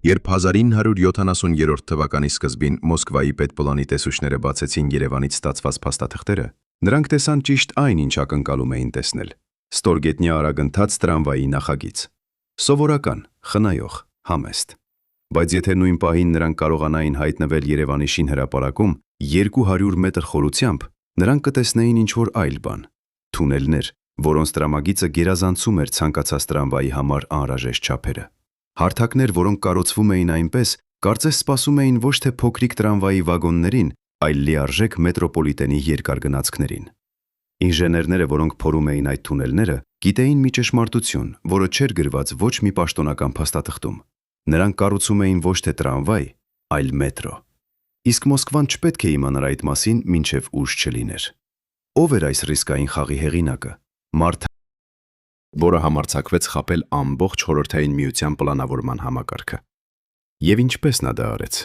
Երբ 1970-րդ թվականի սկզբին Մոսկվայի պետպոլանի տեսուչները բացեցին Երևանից ստացված փաստաթղթերը, նրանք տեսան ճիշտ այն, ինչ ակնկալում էին տեսնել. ստորգետնյա արագընթաց տրամվայի նախագիծ։ Սովորական, խնայող, համեստ։ Բայց եթե նույն պահին նրանք կարողանային հայտնվել Երևանի շինհրապարակում 200 մետր խորությամբ, նրանք կտեսնեին ինչ-որ այլ բան. թունելներ, որոնց տրամագիծը գերազանցում էր ցանկացած տրամվայի համար անհրաժեշտ չափերը։ Հարթակներ, որոնք կառուցվում էին այնպես, կարծես սպասում էին ոչ թե փոքրիկ տրամվայի վագոններին, այլ լիարժեք մետրոպոլիտենի երկար գնացքներին։ Ինժեներները, որոնք փորում էին այդ թունելները, գիտեին մի ճշմարտություն, որը չէր գրված ոչ մի պաշտոնական փաստաթղթում։ Նրանք կառուցում էին ոչ թե տրամվայ, այլ մետրո։ Իսկ Մոսկվան չպետք է իմանար այդ մասին, մինչև ուշ չլիներ։ Ո՞վ էր այս ռիսկային խաղի հեղինակը։ Մարդ, որը համարձակվեց խաբել ամբողջ խորհրդային միության պլանավորման համակարգը։ Եվ ինչպես նա դա արեց։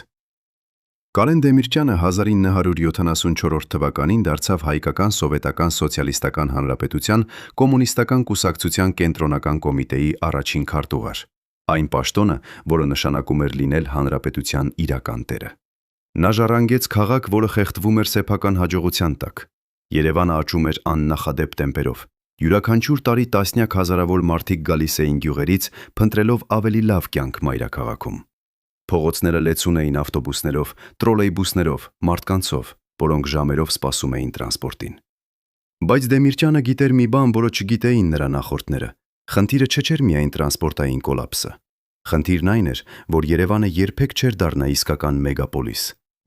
Կարեն Դեմիրճյանը 1974 թվականին դարձավ Հայկական Սովետական Սոցիալիստական Հանրապետության Կոմունիստական կուսակցության կենտրոնական կոմիտեի առաջին քարտուղար։ Այն պաշտոնը, որը նշանակում էր լինել հանրապետության իրական տերը։ Նա ժառանգեց քաղաք, որը խեղդվում էր սեփական հաջողության տակ։ Երևանը աճում էր աննախադեպ տեմպերով։ Յուրաքանչյուր տարի տասնյակ հազարավոր մարդիկ գալիս էին գյուղերից, փնտրելով ավելի լավ կյանք մայրաքաղաքում։ Փողոցները լեցուն էին ավտոբուսներով, տրոլեյբուսներով, մարդկանցով, որոնք ժամերով սպասում էին տրանսպորտին։ Բայց Դեմիրճյանը գիտեր մի բան, որը չգիտեին նրա նախորդները։ Խնդիրը չէր միայն տրանսպորտային կոլապսը։ Խնդիրն այն էր, որ Երևանը երբեք չէր դառնա իսկական մեգապոլիս,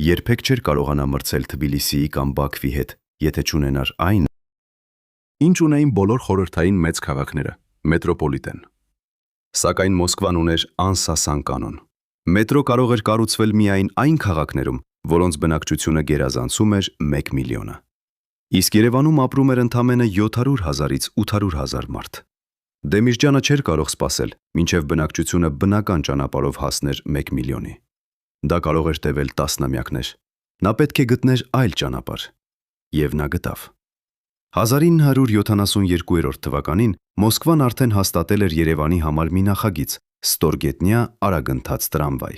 երբեք չէր կարողանա մրցել Թբիլիսիի կամ Բաքվի հետ, եթե չունենար այն, ինչ ունեին բոլոր խորհրդային մեծ քաղաքները՝ մետրոպոլիտեն։ Սակայն Մոսկվան ուներ անսասան կանոն։ Մետրո կարող էր կառուցվել միայն այն քաղաքներում, որոնց բնակչությունը գերազանցում էր 1 միլիոնը։ Իսկ Երևանում ապրում էր ընդամենը 700,000-ից 800,000 մարդ։ Դեմիրճյանը չէր կարող սպասել, մինչև բնակչությունը բնական ճանապարհով հասներ 1 միլիոնի։ Դա կարող էր տևել տասնամյակներ։ Նա պետք է գտներ այլ ճանապարհ։ Եվ նա գտավ։ 1972 թվականին Մոսկվան արդեն հաստատել էր Երևանի համար մի նախագիծ՝ ստորգետնյա արագընթաց տրամվայ։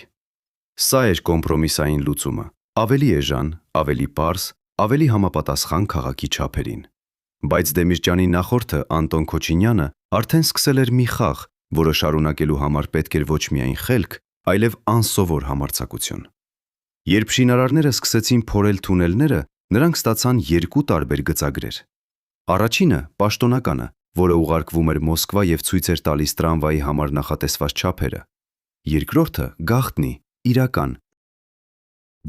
Սա էր կոմպրոմիսային լուծումը՝ ավելի էժան, ավելի պարզ, ավելի համապատասխան քաղաքի չափերին։ Բայց Դեմիրճյանի նախորդը Անտոն Քոչինյանը արդեն սկսել էր մի խաղ, որը շարունակելու համար պետք էր ոչ միայն խելք, այլև անսովոր համարձակություն։ Երբ շինարարները սկսեցին փորել թունելները, նրանք ստացան երկու տարբեր գծագրեր։ Առաջինը պաշտոնականը, որը ուղարկվում էր Մոսկվա եւ ցույց էր տալիս տրամվայի համար նախատեսված չափերը։ Երկրորդը գաղտնի, իրական,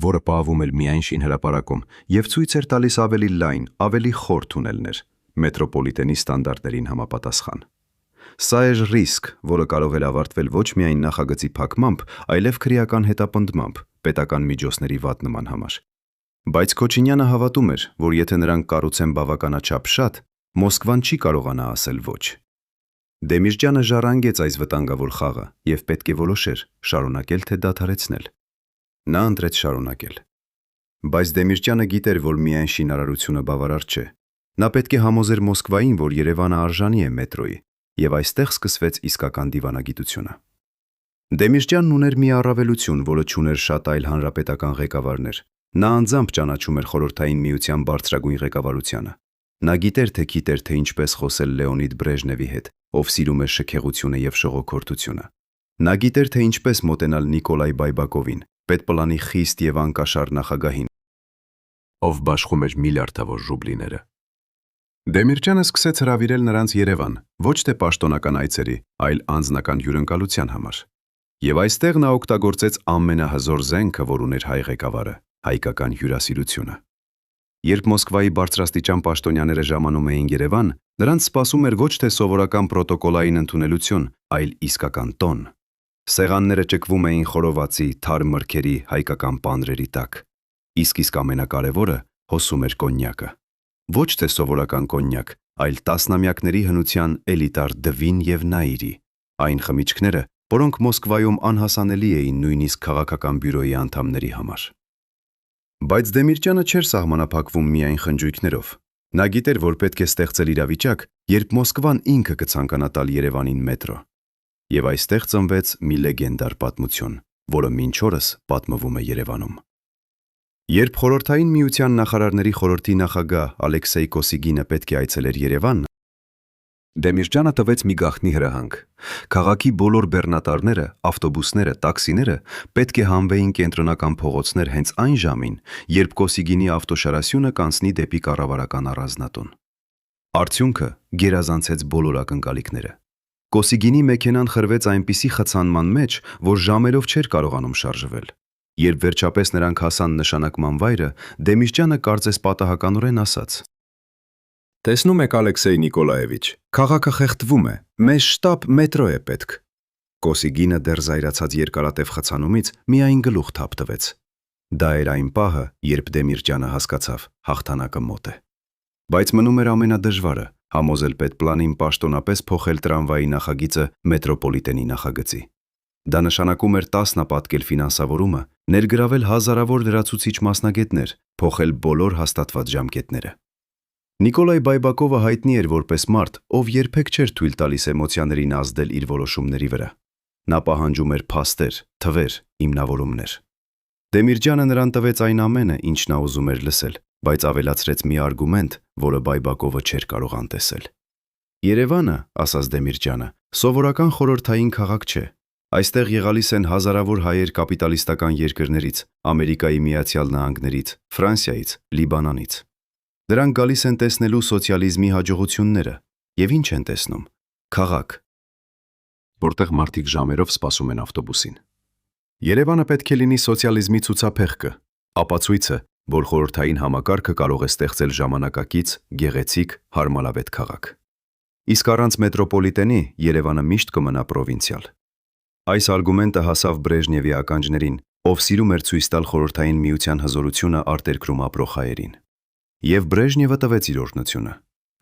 որը պահվում էր միայն շինհրապարակում եւ ցույց էր տալիս ավելի լայն, ավելի խոր թունելներ, մետրոպոլիտենի ստանդարտներին համապատասխան։ Սա էր ռիսկ, որը կարող էր ավարտվել ոչ միայն նախագծի փակմամբ, այլև քրեական հետապնդմամբ, պետական միջոցների վատ նման համար։ Բայց Քոչինյանը հավատում էր, որ եթե նրանք կառուցեն բավականաչափ շատ, Մոսկվան չի կարողանա ասել ոչ։ Դեմիրճյանը ժառանգեց այս վտանգավոր խաղը եւ պետք է որոշեր՝ շարունակել թե դադարեցնել։ Նա ընտրեց շարունակել։ Բայց Դեմիրճյանը գիտեր, որ միայն շինարարությունը բավարար չէ։ Նա պետք է համոզեր Մոսկվային, որ Երևանը արժանի է մետրոյի, եւ այստեղ սկսվեց իսկական դիվանագիտությունը։ Դեմիրճյանն ուներ մի առավելություն, որը չուներ շատ այլ հանրապետական ղեկավարներ։ Նա անձամբ ճանաչում էր խորհրդային միության բարձրագույն ղեկավարությանը։ Նա գիտեր թե գիտեր, թե ինչպես խոսել Լեոնիդ Բրեժնևի հետ, ով սիրում էր շքեղությունը եւ շողոքորթությունը։ Նա գիտեր թե ինչպես մոտենալ Նիկոլայ Բայբակովին, պետպլանի խիստ եւ անկաշառ նախագահին, ով բաշխում էր միլիարդավոր ռուբլիները։ Դեմիրճյանը սկսեց հրավիրել նրանց Երևան, ոչ թե պաշտոնական այցերի, այլ անձնական հյուրընկալության համար։ Եվ այստեղ նա օգտագործեց ամենահզոր զենքը, որ ուներ հայ ղեկավարը՝ հայկական հյուրասիրությունը։ Երբ Մոսկվայի բարձրաստիճան պաշտոնյաները ժամանում էին Երևան, նրանց սպասում էր ոչ թե սովորական պրոտոկոլային ընդունելություն, այլ իսկական տոն։ Սեղանները ճկվում էին խորովածի, թարմ մրգերի, հայկական պանրերի տակ։ Իսկ ամենակարևորը հոսում էր կոնյակը։ Ոչ թե սովորական կոնյակ, այլ տասնամյակների հնության էլիտար դվին եւ նաիրի, այն խմիչքները, որոնք Մոսկվայում անհասանելի էին նույնիսկ քաղաքական բյուրոյի անդամների համար։ Բայց Դեմիրճյանը չէր սահմանափակվում միայն խնջույքներով։ Նա գիտեր, որ պետք է ստեղծել իրավիճակ, երբ Մոսկվան ինքը կցանկանա տալ Երևանին մետրո։ Եվ այստեղ ծնվեց մի լեգենդար պատմություն, որը մինչ օրս պատմվում է Երևանում։ Երբ Խորհրդային Միության նախարարների խորհրդի նախագահ Ալեքսեյ Կոսիգինը պետք է այցելեր Երևան, Դեմիրճյանը տվեց մի գաղտնի հրահանգ։ Քաղաքի բոլոր բեռնատարները, ավտոբուսները, տաքսիները պետք է հանվեին կենտրոնական փողոցներ հենց այն ժամին, երբ Կոսիգինի ավտոշարասյունը կանցնի դեպի կառավարական առանձնատուն։ Արդյունքը գերազանցեց բոլոր ակնկալիքները։ Կոսիգինի մեքենան խրվեց այնպիսի խցանման մեջ, որ ժամերով չէր կարողանում շարժվել։ Երբ վերջապես նրանք հասան նշանակման վայրը, Դեմիրճյանը կարծես պատահականորեն ասաց. «Տեսնում եք, Ալեքսեյ Նիկոլաևիչ, քաղաքը խեղդվում է, մեզ շտապ մետրո է պետք»։ Կոսիգինը դեռ զայրացած երկարատև խցանումից միայն գլուխ թափ տվեց։ Դա էր այն պահը, երբ Դեմիրճյանը հասկացավ հաղթանակը մոտ է։ Բայց մնում էր ամենադժվարը՝ համոզել պետպլանին պաշտոնապես փոխել տրամվայի նախագիծը մետրոպոլիտենի նախագծի։ Դա նշանակում էր 10 պատկել ֆինանսավորումը, ներգրավել հազարավոր լրացուցիչ մասնագետներ, փոխել բոլոր հաստատված ժամկետները։ Նիկոլայ Բայբակովը հայտնի էր որպես մարդ, ով երբեք չէր թույլ տալիս էմոցիաներին ազդել իր որոշումների վրա։ Նա պահանջում էր փաստեր, թվեր, հիմնավորումներ։ Դեմիրճյանը նրան տվեց այն ամենը, ինչ նա ուզում էր լսել, բայց ավելացրեց մի արգումենտ, որը Բայբակովը չէր կարող անտեսել։ Երևանը, ասաց Դեմիրճյանը, սովորական խորհրդային քաղաք չէ։ Այստեղ եղալիս են հազարավոր հայեր կապիտալիստական երկրներից, Ամերիկայի Միացյալ Նահանգներից, Ֆրանսիայից, Լիբանանից։ Դրանք գալիս են տեսնելու սոցիալիզմի հաջողությունները, եւ ինչ են տեսնում։ Քաղաք, որտեղ մարդիկ ժամերով սպասում են ավտոբուսին։ Երևանը պետք է լինի սոցիալիզմի ցուցափեղկը, ապացույցը, որ խորհրդային համակարգը կարող է ստեղծել ժամանակակից, գեղեցիկ, հարմարավետ քաղաք։ Իսկ առանց մետրոպոլիտենի Երևանը միշտ կմնա պրովինցիալ։ Այս արգումենտը հասավ Բրեժնևի ականջներին, ով սիրում էր ցույց տալ խորհրդային միության հզորությունը արտերկրում ապրող հայերին։ Եվ Բրեժնևը տվեց իր օրհնությունը։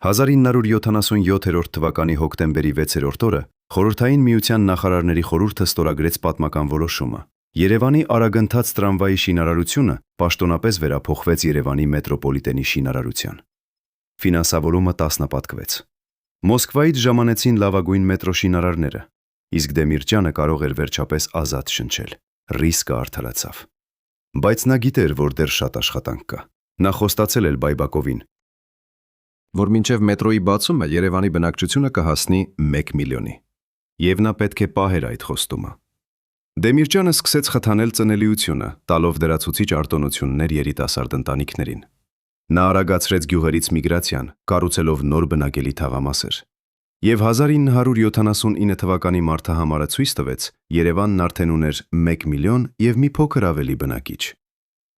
1977 թվականի հոկտեմբերի 6-րդ օրը Խորհրդային Միության նախարարների խորհուրդը ստորագրեց պատմական որոշումը։ Երևանի արագընթաց տրամվայի շինարարությունը պաշտոնապես վերափոխվեց Երևանի մետրոպոլիտենի շինարարության։ Ֆինանսավորումը 10 պատկվեց։ Մոսկվայից ժամանեցին լավագույն մետրո շինարարները, իսկ Դեմիրճյանը կարող էր վերջապես ազատ շնչել։ Ռիսկը արդարացավ։ Բայց նա գիտեր, որ դեռ շատ աշխատանք կա։ Նա խոստացել էր Բայբակովին, որ մինչև մետրոյի բացումը Երևանի բնակչությունը կհասնի 1 միլիոնի։ Եվ նա պետք է պահեր այդ խոստումը։ Դեմիրճյանը սկսեց խթանել ծնելիությունը, տալով դրացուցիչ արտոնություններ երիտասարդ ընտանիքներին։ Նա արագացրեց գյուղերից միգրացիան, կառուցելով նոր բնակելի թաղամասեր։ Եվ 1979 թվականի մարտահամարը ցույց տվեց, Երևանն արդեն ուներ 1 միլիոն եւ մի փոքր ավելի բնակիչ։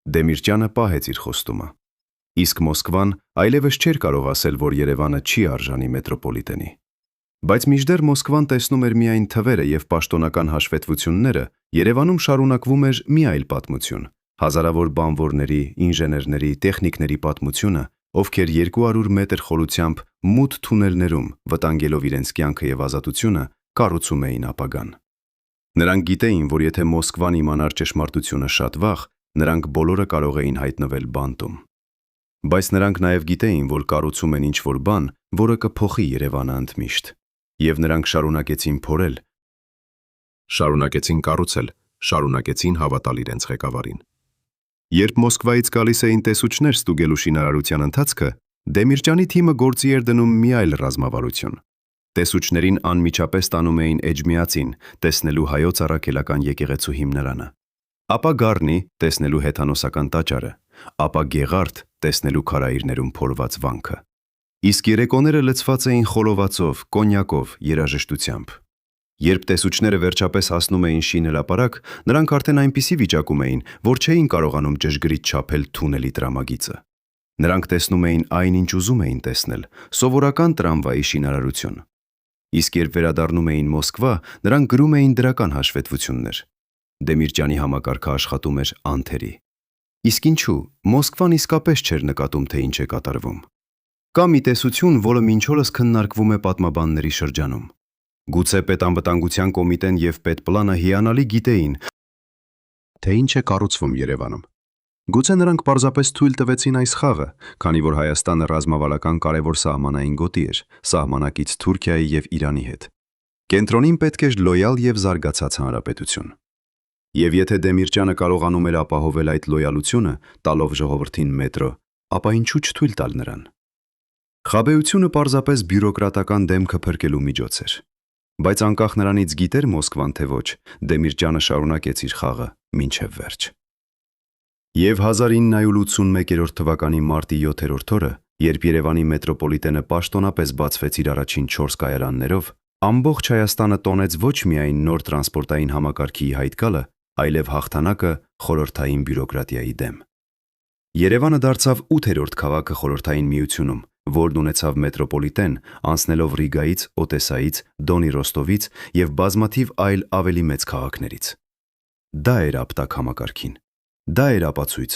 Դեմիրճյանը պահեց իր խոստումը։ Իսկ Մոսկվան այլևս չէր կարող ասել, որ Երևանը չի արժանի մետրոպոլիտենի։ Բայց մինչդեռ Մոսկվան տեսնում էր միայն թվերը եւ պաշտոնական հաշվետվությունները, Երևանում շարունակվում էր մի այլ պատմություն՝ հազարավոր բանվորների, ինժեներների, տեխնիկների պատմությունը, ովքեր 200 մետր խորությամբ մութ թունելներում, վտանգելով իրենց կյանքը եւ ազատությունը, կառուցում էին ապագան։ Նրանք գիտեին, որ եթե Մոսկվան իմանար ճշմարտությունը շատ վաղ, նրանք բոլորը կարող էին հայտնվել բանտում։ Բայց նրանք նաև գիտեին, որ կառուցում են ինչ-որ բան, որը կփոխի Երևանը ընդմիշտ։ Եվ նրանք շարունակեցին փորել, շարունակեցին կառուցել, շարունակեցին հավատալ իրենց ղեկավարին։ Երբ Մոսկվայից գալիս էին տեսուչներ ստուգելու շինարարության ընթացքը, Դեմիրճյանի թիմը գործի էր դնում մի այլ ռազմավարություն։ Տեսուչներին անմիջապես տանում էին Էջմիածին, տեսնելու հայոց առաքելական եկեղեցու հիմնարանը։ Ապա Գառնի, տեսնելու հեթանոսական տաճարը, ապա Գեղարդ, տեսնելու քարայրներում փորված վանքը։ Իսկ երեկոները լցված էին խոլովացով, կոնյակով, երաժշտությամբ։ Երբ տեսուչները վերջապես հասնում էին շինհրապարակ, նրանք արդեն այնպիսի վիճակում էին, որ չէին կարողանում ճշգրիտ չափել թունելի տրամագիծը։ Նրանք տեսնում էին այն, ինչ ուզում էին տեսնել՝ սովորական տրամվայի շինարարություն։ Իսկ երբ վերադառնում էին Մոսկվա, նրանք գրում էին դրական հաշվետվություններ։ Դեմիրճյանի համակարգը աշխատում էր անթերի։ Իսկ ինչու, Մոսկվան իսկապես չէր նկատում, թե ինչ է կատարվում։ Կա մի տեսություն, որը մինչ օրս քննարկվում է պատմաբանների շրջանում։ Գուցե պետանվտանգության կոմիտեն եւ պետպլանը հիանալի գիտեին, թե ինչ է կառուցվում Երևանում։ Գուցե նրանք պարզապես թույլ տվեցին այս խաղը, քանի որ Հայաստանը ռազմավարական կարևոր սահմանային գոտի էր, սահմանակից Թուրքիայի եւ Իրանի հետ։ Կենտրոնին պետք էր լոյալ եւ զարգացած հանրապետություն։ Եվ եթե Դեմիրճյանը կարողանում էր ապահովել այդ լոյալությունը, տալով ժողովրդին մետրո, ապա ինչու չթույլ տալ նրան։ Խաբեությունը պարզապես բյուրոկրատական դեմքը փրկելու միջոց էր։ Բայց անկախ նրանից գիտեր Մոսկվան թե ոչ, Դեմիրճյանը շարունակեց իր խաղը մինչև վերջ։ Եվ 1981 թվականի մարտի 7-րդ օրը, երբ Երևանի մետրոպոլիտենը պաշտոնապես բացվեց իր առաջին 4 կայարաններով, ամբողջ Հայաստանը տոնեց ոչ միայն նոր տրանսպորտային համակարգի հայտ գալը, այլև հաղթանակը խորհրդային բյուրոկրատիայի դեմ։ Երևանը դարձավ 8-րդ քաղաքը խորհրդային միությունում, որն ունեցավ մետրոպոլիտեն, անցնելով Ռիգայից, Օտեսայից, Դոնի Ռոստովից և բազմաթիվ այլ ավելի մեծ քաղաքներից։ Դա էր ապտակ համակարգին։ Դա էր ապացույց,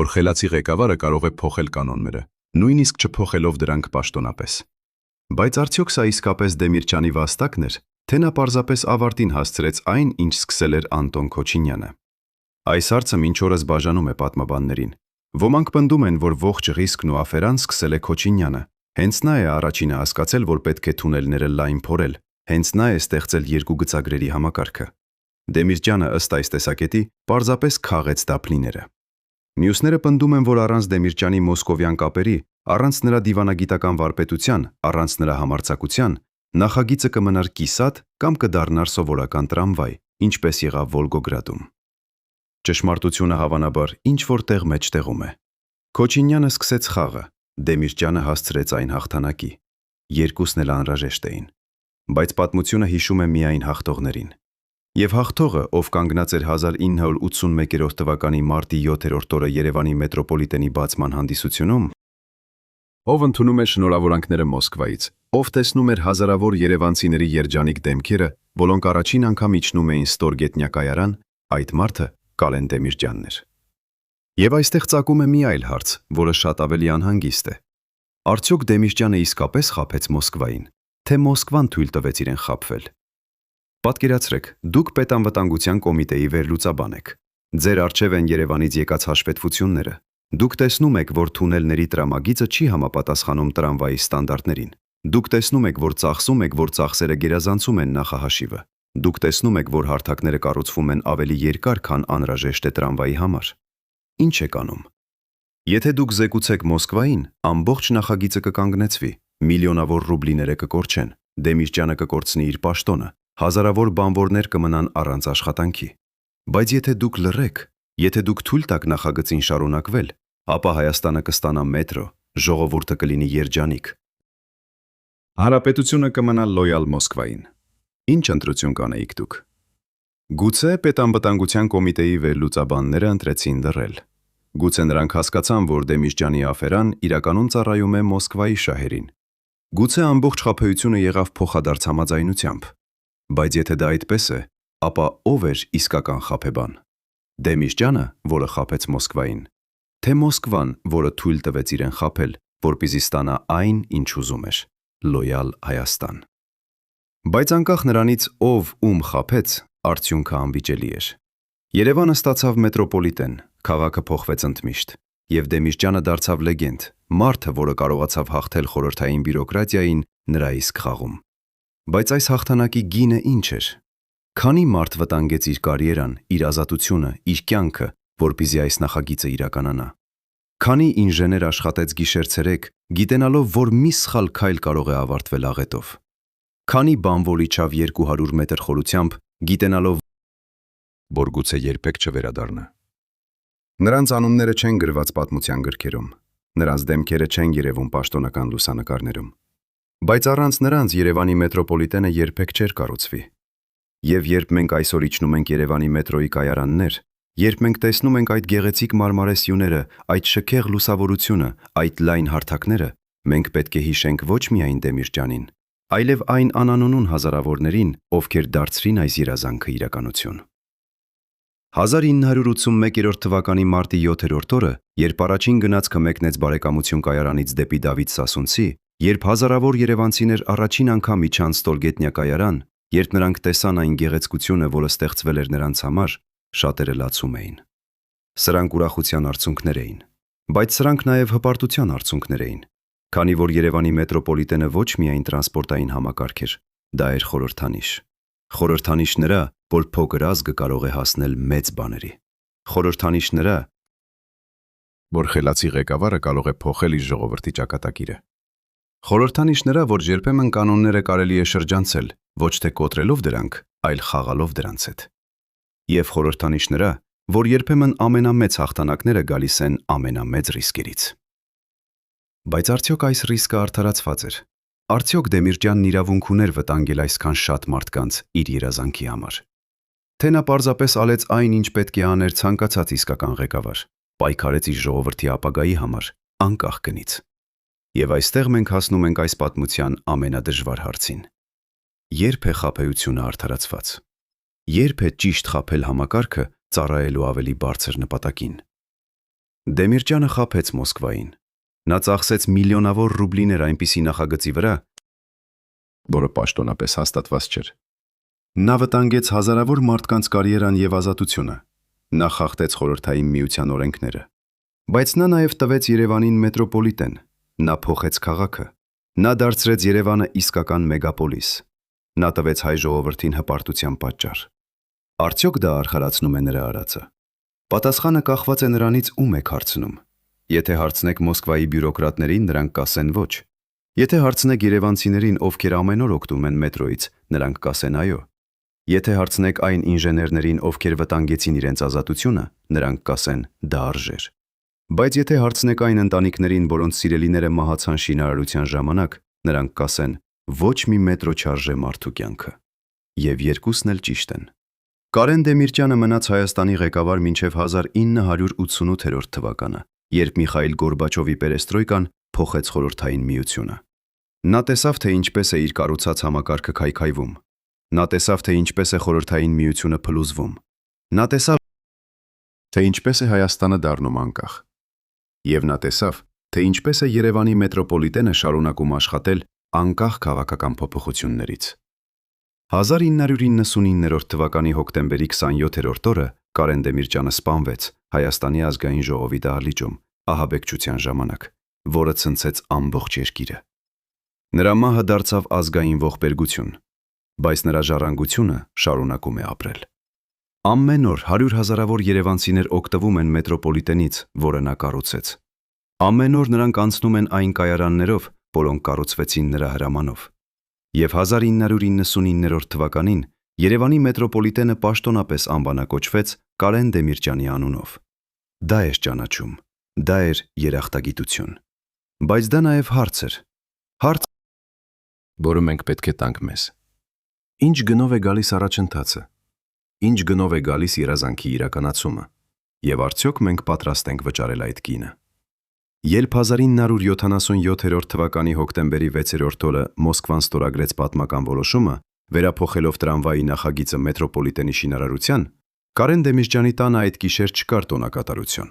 որ խելացի ղեկավարը կարող է փոխել կանոնները, նույնիսկ չփոխելով դրանք պաշտոնապես։ Բայց արդյոք սա իսկապես Դեմիրճյանի վաստակն էր, թե նա պարզապես ավարտին հասցրեց այն, ինչ սկսել էր Անտոն Քոչինյանը։ Այս հարցը մինչ օրս բաժանում է պատմաբաններին։ Ոմանք պնդում են, որ ողջ ռիսկն ու աֆերան սկսել է Քոչինյանը։ Հենց նա է առաջինը հասկացել, որ պետք է թունելները լայն փորել, հենց նա է ստեղծել երկու գծագրերի համակարգը։ Դեմիրճյանը ըստ այս տեսակետի պարզապես քաղեց դափլիները։ Մյուսները պնդում են, որ առանց Դեմիրճյանի մոսկովյան կապերի, առանց նրա դիվանագիտական վարպետության, առանց նրա համարձակության, նախագիծը կմնար կիսատ կամ կդառնար սովորական տրամվայ, ինչպես եղավ Վոլգոգրադում։ Ճշմարտությունը հավանաբար ինչ-որ տեղ մեջտեղում է։ Քոչինյանը սկսեց խաղը, Դեմիրճյանը հասցրեց այն հաղթանակի։ Երկուսն էլ անհրաժեշտ էին։ Բայց պատմությունը հիշում է միայն հաղթողներին։ Եվ հաղթողը, ով կանգնած էր 1981 թվականի մարտի 7-րդ օրը Երևանի մետրոպոլիտենի բացման հանդիսությունում, ով ընդունում էր շնորհավորանքները Մոսկվայից, ով տեսնում էր հազարավոր երևանցիների երջանիկ դեմքերը, որոնք առաջին անգամ իջնում էին ստորգետնյա կայարան, այդ մարդը Կալեն Դեմիրճյանն էր։ Եվ այստեղ ծագում է մի այլ հարց, որը շատ ավելի անհանգիստ է։ Արդյոք Դեմիրճյանը իսկապես խաբեց Մոսկվային, թե Մոսկվան թույլ տվեց իրեն խաբվել։ Պատկերացրեք, դուք պետանվտանգության կոմիտեի վերլուծաբան եք։ Ձեր առջև են Երևանից եկած հաշվետվությունները։ Դուք տեսնում եք, որ թունելների տրամագիծը չի համապատասխանում տրամվայի ստանդարտներին։ Դուք տեսնում եք, որ ծախսում եք, որ ծախսերը գերազանցում են նախահաշիվը։ Դուք տեսնում եք, որ հարթակները կառուցվում են ավելի երկար, քան անհրաժեշտ է տրամվայի համար։ Ինչ եք անում։ Եթե դուք զեկուցեք Մոսկվային, ամբողջ նախագիծը կկանգնեցվի, միլիոնավոր ռուբլիները կկորչեն, Դեմիրճյանը կկորցնի իր պաշտոնը, հազարավոր բանվորներ կմնան առանց աշխատանքի։ Բայց եթե դուք լռեք, եթե դուք թույլ տաք նախագծին շարունակվել, ապա Հայաստանը կստանա մետրո, ժողովուրդը կլինի երջանիկ։ Հանրապետությունը կմնա լոյալ Մոսկվային։ Ինչ ընտրություն կանեիք դուք։ Գուցե պետանվտանգության կոմիտեի վերլուծաբանները ընտրեցին լռել։ Գուցե նրանք հասկացան, որ Դեմիրճյանի աֆերան իրականում ծառայում է Մոսկվայի շահերին։ Գուցե ամբողջ խաբեությունը եղավ փոխադարձ համաձայնությամբ։ Բայց եթե դա այդպես է, ապա ով էր իսկական խաբեբան։ Դեմիրճյանը, որը խաբեց Մոսկվային, թե Մոսկվան, որը թույլ տվեց իրեն խաբել, որպեսզի ստանա այն, ինչ ուզում էր՝ լոյալ Հայաստան։ Բայց անկախ նրանից, ով ում խաբեց, արդյունքը անվիճելի էր։ Երևանը ստացավ մետրոպոլիտեն, քաղաքը փոխվեց ընդմիշտ, եւ Դեմիրճյանը դարձավ լեգենդ, մարդը, որը կարողացավ հաղթել խորհրդային բյուրոկրատիային նրա իսկ խաղում։ Բայց այս հաղթանակի գինը ինչ էր։ Քանի մարդ վտանգեց իր կարիերան, իր ազատությունը, իր կյանքը, որպեսզի այս նախագիծը իրականանա։ Քանի ինժեներ աշխատեց գիշեր-ցերեկ, գիտենալով, որ մի սխալ քայլ կարող է ավարտվել աղետով։ Քանի բանվոր իջավ 200 մետր խորությամբ, գիտենալով, որ գուցե երբեք չվերադառնա։ Նրանց անունները չեն գրված պատմության գրքերում, նրանց դեմքերը չեն երևում պաշտոնական լուսանկարներում։ Բայց առանց նրանց Երևանի մետրոպոլիտենը երբեք չէր կառուցվի։ Եվ երբ մենք այսօր իջնում ենք Երևանի մետրոյի կայարաններ, երբ մենք տեսնում ենք այդ գեղեցիկ մարմարե սյուները, այդ շքեղ լուսավորությունը, այդ լայն հարթակները, մենք պետք է հիշենք ոչ միայն Դեմիրճյանին, այլև այն անանունուն հազարավորներին, ովքեր դարձրին այս երազանքը իրականություն։ 1981 թվականի մարտի 7-րդ օրը, երբ առաջին գնացքը մեկնեց Բարեկամություն կայարանից դեպի Դավիթ Սասունցի, երբ հազարավոր երևանցիներ առաջին անգամ իջան ստորգետնյա կայարան, երբ նրանք տեսան այն գեղեցկությունը, որը ստեղծվել էր նրանց համար, շատերը լացում էին։ Սրանք ուրախության արցունքներ էին, բայց սրանք նաև հպարտության արցունքներ էին, քանի որ Երևանի մետրոպոլիտենը ոչ միայն տրանսպորտային համակարգ էր, դա էր խորհրդանիշ։ Խորհրդանիշ նրա, որ փոքր ազգը կարող է հասնել մեծ բաների։ Խորհրդանիշ նրա, որ խելացի ղեկավարը կարող է փոխել իր ժողովրդի ճակատագիրը։ Խորհրդանիշ նրա, որ երբեմն կանոնները կարելի է շրջանցել, ոչ թե կոտրելով դրանք, այլ խաղալով դրանց հետ։ Եվ խորհրդանիշ նրա, որ երբեմն ամենամեծ հաղթանակները գալիս են ամենամեծ ռիսկերից։ Բայց արդյոք այս ռիսկը արդարացված էր։ Արդյոք Դեմիրճյանն իրավունք ուներ վտանգել այսքան շատ մարդկանց իր երազանքի համար։ Թե նա պարզապես ալեց այն, ինչ պետք է աներ ցանկացած իսկական ղեկավար, պայքարեց իր ժողովրդի ապագայի համար, անկախ գնից։ Եվ այստեղ մենք հասնում ենք այս պատմության ամենադժվար հարցին։ Երբ է խաբեությունը արդարացված։ Երբ է ճիշտ խաբել համակարգը ծառայելու ավելի բարձր նպատակին։ Դեմիրճյանը խաբեց Մոսկվային։ Նա ծախսեց միլիոնավոր ռուբլիներ այնպիսի նախագծի վրա, որը պաշտոնապես հաստատված չէր։ Նա վտանգեց հազարավոր մարդկանց կարիերան եւ ազատությունը։ Նա խախտեց խորհրդային միության օրենքները։ Բայց նա նաև տվեց Երևանին մետրոպոլիտեն։ Նա փոխեց քաղաքը։ Նա դարձրեց Երևանը իսկական մեգապոլիս։ Նա տվեց հայ ժողովրդին հպարտության պատճառ։ Արդյոք դա արխարացնում է նրա արածը։ Պատասխանը կախված է նրանից ում եք հարցնում։ Եթե հարցնեք Մոսկվայի բյուրոկրատներին, նրանք կասեն ոչ։ Եթե հարցնեք երևանցիներին, ովքեր ամեն օր օգտվում են մետրոյից, նրանք կասեն այո։ Եթե հարցնեք այն ինժեներներին, ովքեր վտանգեցին իրենց ազատությունը, նրանք կասեն դա արժեր։ Բայց եթե հարցնեք այն ընտանիքներին, որոնց սիրելիները մահացան շինարարության ժամանակ, նրանք կասեն ոչ մի մետրո չարժե մարդու կյանքը։ Եվ երկուսն էլ ճիշտ են։ Կարեն Դեմիրճյանը մնաց Հայաստանի ղեկավար մինչև 1988 թվականը, երբ Միխայիլ Գորբաչովի պերեստրոյկան փոխեց խորհրդային միությունը։ Նա տեսավ, թե ինչպես է իր կառուցած համակարգը քայքայվում։ Նա տեսավ, թե ինչպես է խորհրդային միությունը փլուզվում։ Նա տեսավ, թե ինչպես է Հայաստանը դառնում անկախ։ Եւ նա տեսավ, թե ինչպես է Երևանի մետրոպոլիտենը շարունակում աշխատել անկախ քաղաքական փոփոխություններից։ 1999 թվականի հոկտեմբերի 27-րդ օրը Կարեն Դեմիրճյանը սպանվեց Հայաստանի ազգային ժողովի դահլիճում ահաբեկչության ժամանակ, որը ցնցեց ամբողջ երկիրը։ Նրա մահը դարձավ ազգային ողբերգություն, բայց նրա ժառանգությունը շարունակում է ապրել։ Ամեն օր 100 հազարավոր երևանցիներ օգտվում են մետրոպոլիտենից, որը նա կառուցեց։ Ամեն օր նրանք անցնում են այն կայարաններով, որոնք կառուցվեցին նրա հրամանով։ Եվ 1999 թվականին Երևանի մետրոպոլիտենը պաշտոնապես անվանակոչվեց Կարեն Դեմիրճյանի անունով։ Դա էր ճանաչում, դա էր երախտագիտություն։ Բայց դա նաև հարց էր։ Հարց, որը մենք պետք է տանք մեզ։ Ինչ գնով է գալիս առաջընթացը։ Ինչ գնով է գալիս երազանքի իրականացումը։ Եվ արդյոք մենք պատրաստ ենք վճարել այդ գինը։ Երբ 1977 թվականի հոկտեմբերի 6-րդ օրը Մոսկվան ստորագրեց պատմական որոշումը, վերափոխելով տրամվայի նախագիծը մետրոպոլիտենի շինարարության, Կարեն Դեմիրճյանի տանը այդ գիշեր չկար տոնակատարություն։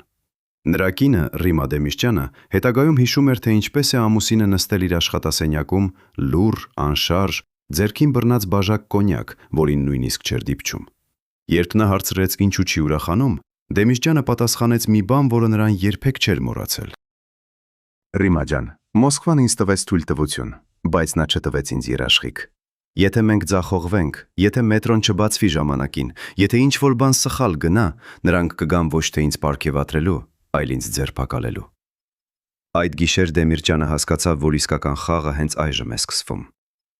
Նրա կինը Ռիմա Դեմիրճյանը հետագայում հիշում էր, թե ինչպես է ամուսինը նստել իր աշխատասենյակում, լուռ, անշարժ, ձեռքին բռնած բաժակ կոնյակ, որին նույնիսկ չէր դիպչում։ Երբ նա հարցրեց ինչու չի ուրախանում, Դեմիրճյանը պատասխանեց մի բան, որը նրան երբեք չէր մոռացել։ Ռիմա ջան, Մոսկվան ինձ տվեց թույլտվություն, բայց նա չտվեց ինձ երաշխիք։ Եթե մենք ձախողվենք, եթե մետրոն չբացվի ժամանակին, եթե ինչ-որ բան սխալ գնա, նրանք կգան ոչ թե ինձ պարգևատրելու, այլ ինձ ձերբակալելու։ Այդ գիշեր Դեմիրճյանը հասկացավ, որ իսկական խաղը հենց այժմ է սկսվում։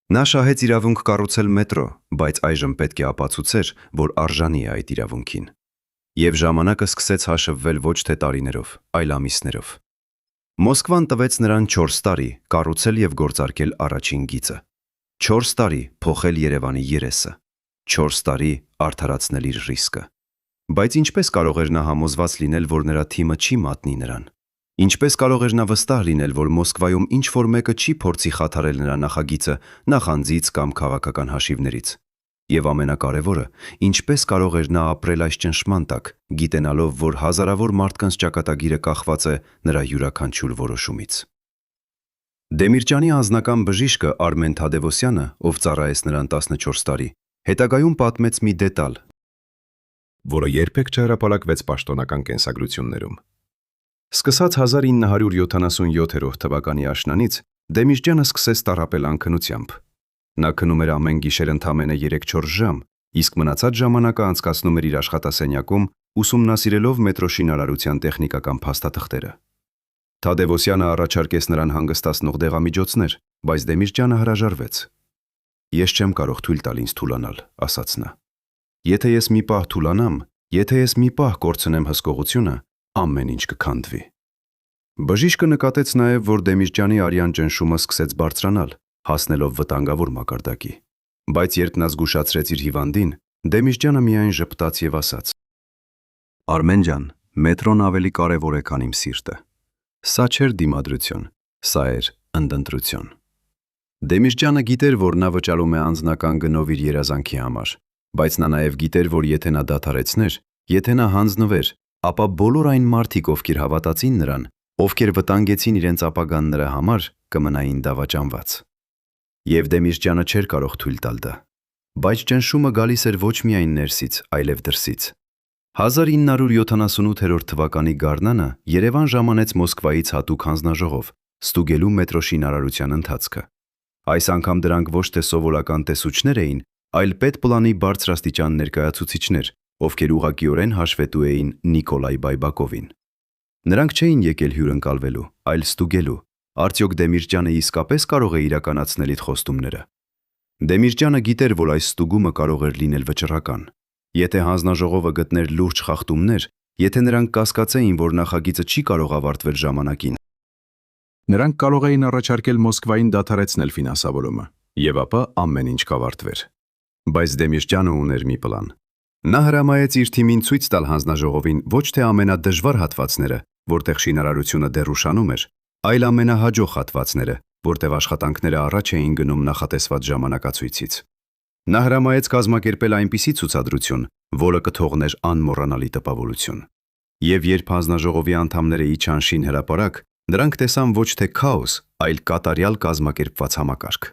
Նա շահեց իրավունք կառուցել մետրո, բայց այժմ պետք է ապացուցեր, որ արժանի է այդ իրավունքին։ Եվ ժամանակը սկսեց հաշվվել ոչ թե տարիներով, այլ ամիսներով։ Մոսկվան տվեց նրան 4 տարի կառուցել եւ գործարկել առաջին գիծը։ 4 տարի փոխել Երևանի երեսը։ 4 տարի արդարացնել իր ռիսկը։ Բայց ինչպես կարող էր նա համոզված լինել, որ նրա թիմը չի մատնի նրան։ Ինչպես կարող էր նա վստահ լինել, որ Մոսկվայում ինչ-որ մեկը չի փորձի խաթարել նրա նախագիծը նախանձից կամ քաղաքական հաշիվներից։ Եվ ամենակարևորը, ինչպես կարող էր նա ապրել այս ճնշման տակ, գիտենալով, որ հազարավոր մարդկանց ճակատագիրը կախված է նրա յուրաքանչյուր որոշումից։ Դեմիրճյանի անձնական բժիշկը Արմեն Թադևոսյանը, ով ծառայեց նրան 14 տարի, հետագայում պատմեց մի դետալ, որը երբեք չհրապարակվեց պաշտոնական կենսագրություններում։ Սկսած 1977 թվականի աշնանից Դեմիրճյանը սկսեց տառապել անքնությամբ։ Նա քնում էր ամեն գիշեր ընդամենը 3-4 ժամ, իսկ մնացած ժամանակը անցկացնում էր իր աշխատասենյակում, ուսումնասիրելով մետրո շինարարության տեխնիկական փաստաթղթերը։ Թադևոսյանը առաջարկեց նրան հանգստացնող դեղամիջոցներ, բայց Դեմիրճյանը հրաժարվեց։ «Ես չեմ կարող թույլ տալ ինձ թուլանալ», ասաց նա։ «Եթե ես մի պահ թուլանամ, եթե ես մի պահ կորցնեմ հսկողությունը, ամեն ինչ կքանդվի»։ Բժիշկը նկատեց նաև, որ Դեմիրճյանի արյան ճնշումը սկսեց բարձրանալ, հասնելով վտանգավոր մակարդակի։ Բայց երբ նա զգուշացրեց իր հիվանդին, Դեմիրճյանը միայն ժպտաց եւ ասաց. «Արմեն ջան, մետրոն ավելի կարևոր է, քան իմ սիրտը»։ Սա չէր դիմադրություն, սա էր ընդընտրություն։ Դեմիրճյանը գիտեր, որ նա վճարում է անձնական գնով իր երազանքի համար, բայց նա նաև գիտեր, որ եթե նա դադարեցներ, եթե նա հանձնվեր, ապա բոլոր այն մարդիկ, ովքեր հավատացին նրան, ովքեր վտանգեցին իրենց ապագան նրա համար, կմնային դավաճանված։ Եվ Դեմիրճյանը չէր կարող թույլ տալ դա։ Բայց ճնշումը գալիս էր ոչ միայն ներսից, այլև դրսից։ 1978 թվականի գարնանը Երևան ժամանեց Մոսկվայից հատուկ հանձնաժողով, ստուգելու մետրո շինարարության ընթացքը։ Այս անգամ դրանք ոչ թե սովորական տեսուչներ էին, այլ պետպլանի բարձրաստիճան ներկայացուցիչներ, ովքեր ուղղակիորեն հաշվետու էին Նիկոլայ Բայբակովին։ Նրանք չէին եկել հյուրընկալվելու, այլ ստուգելու, արդյոք Դեմիրճյանը իսկապես կարող է իրականացնել իր խոստումները։ Դեմիրճյանը գիտեր, որ այս ստուգումը կարող էր լինել վճռական։ Եթե հանձնաժողովը գտներ լուրջ խախտումներ, եթե նրանք կասկածեին, որ նախագիծը չի կարող ավարտվել ժամանակին, նրանք կարող էին առաջարկել Մոսկվային դադարեցնել ֆինանսավորումը, եւ ապա ամեն ինչ կավարտվեր։ Բայց Դեմիրճյանը ուներ մի պլան։ Նա հրամայեց իր թիմին ցույց տալ հանձնաժողովին ոչ թե ամենադժվար հատվածները, որտեղ շինարարությունը դեռ ուշանում էր, այլ ամենահաջող հատվածները, որտեղ աշխատանքները առաջ էին գնում նախատեսված ժամանակացույցից։ Նա հրամայեց կազմակերպել այնպիսի ցուցադրություն, որը կթողներ անմոռանալի տպավորություն։ Եվ երբ հանձնաժողովի անդամները իջան շինհրապարակ, նրանք տեսան ոչ թե քաոս, այլ կատարյալ կազմակերպված համակարգ։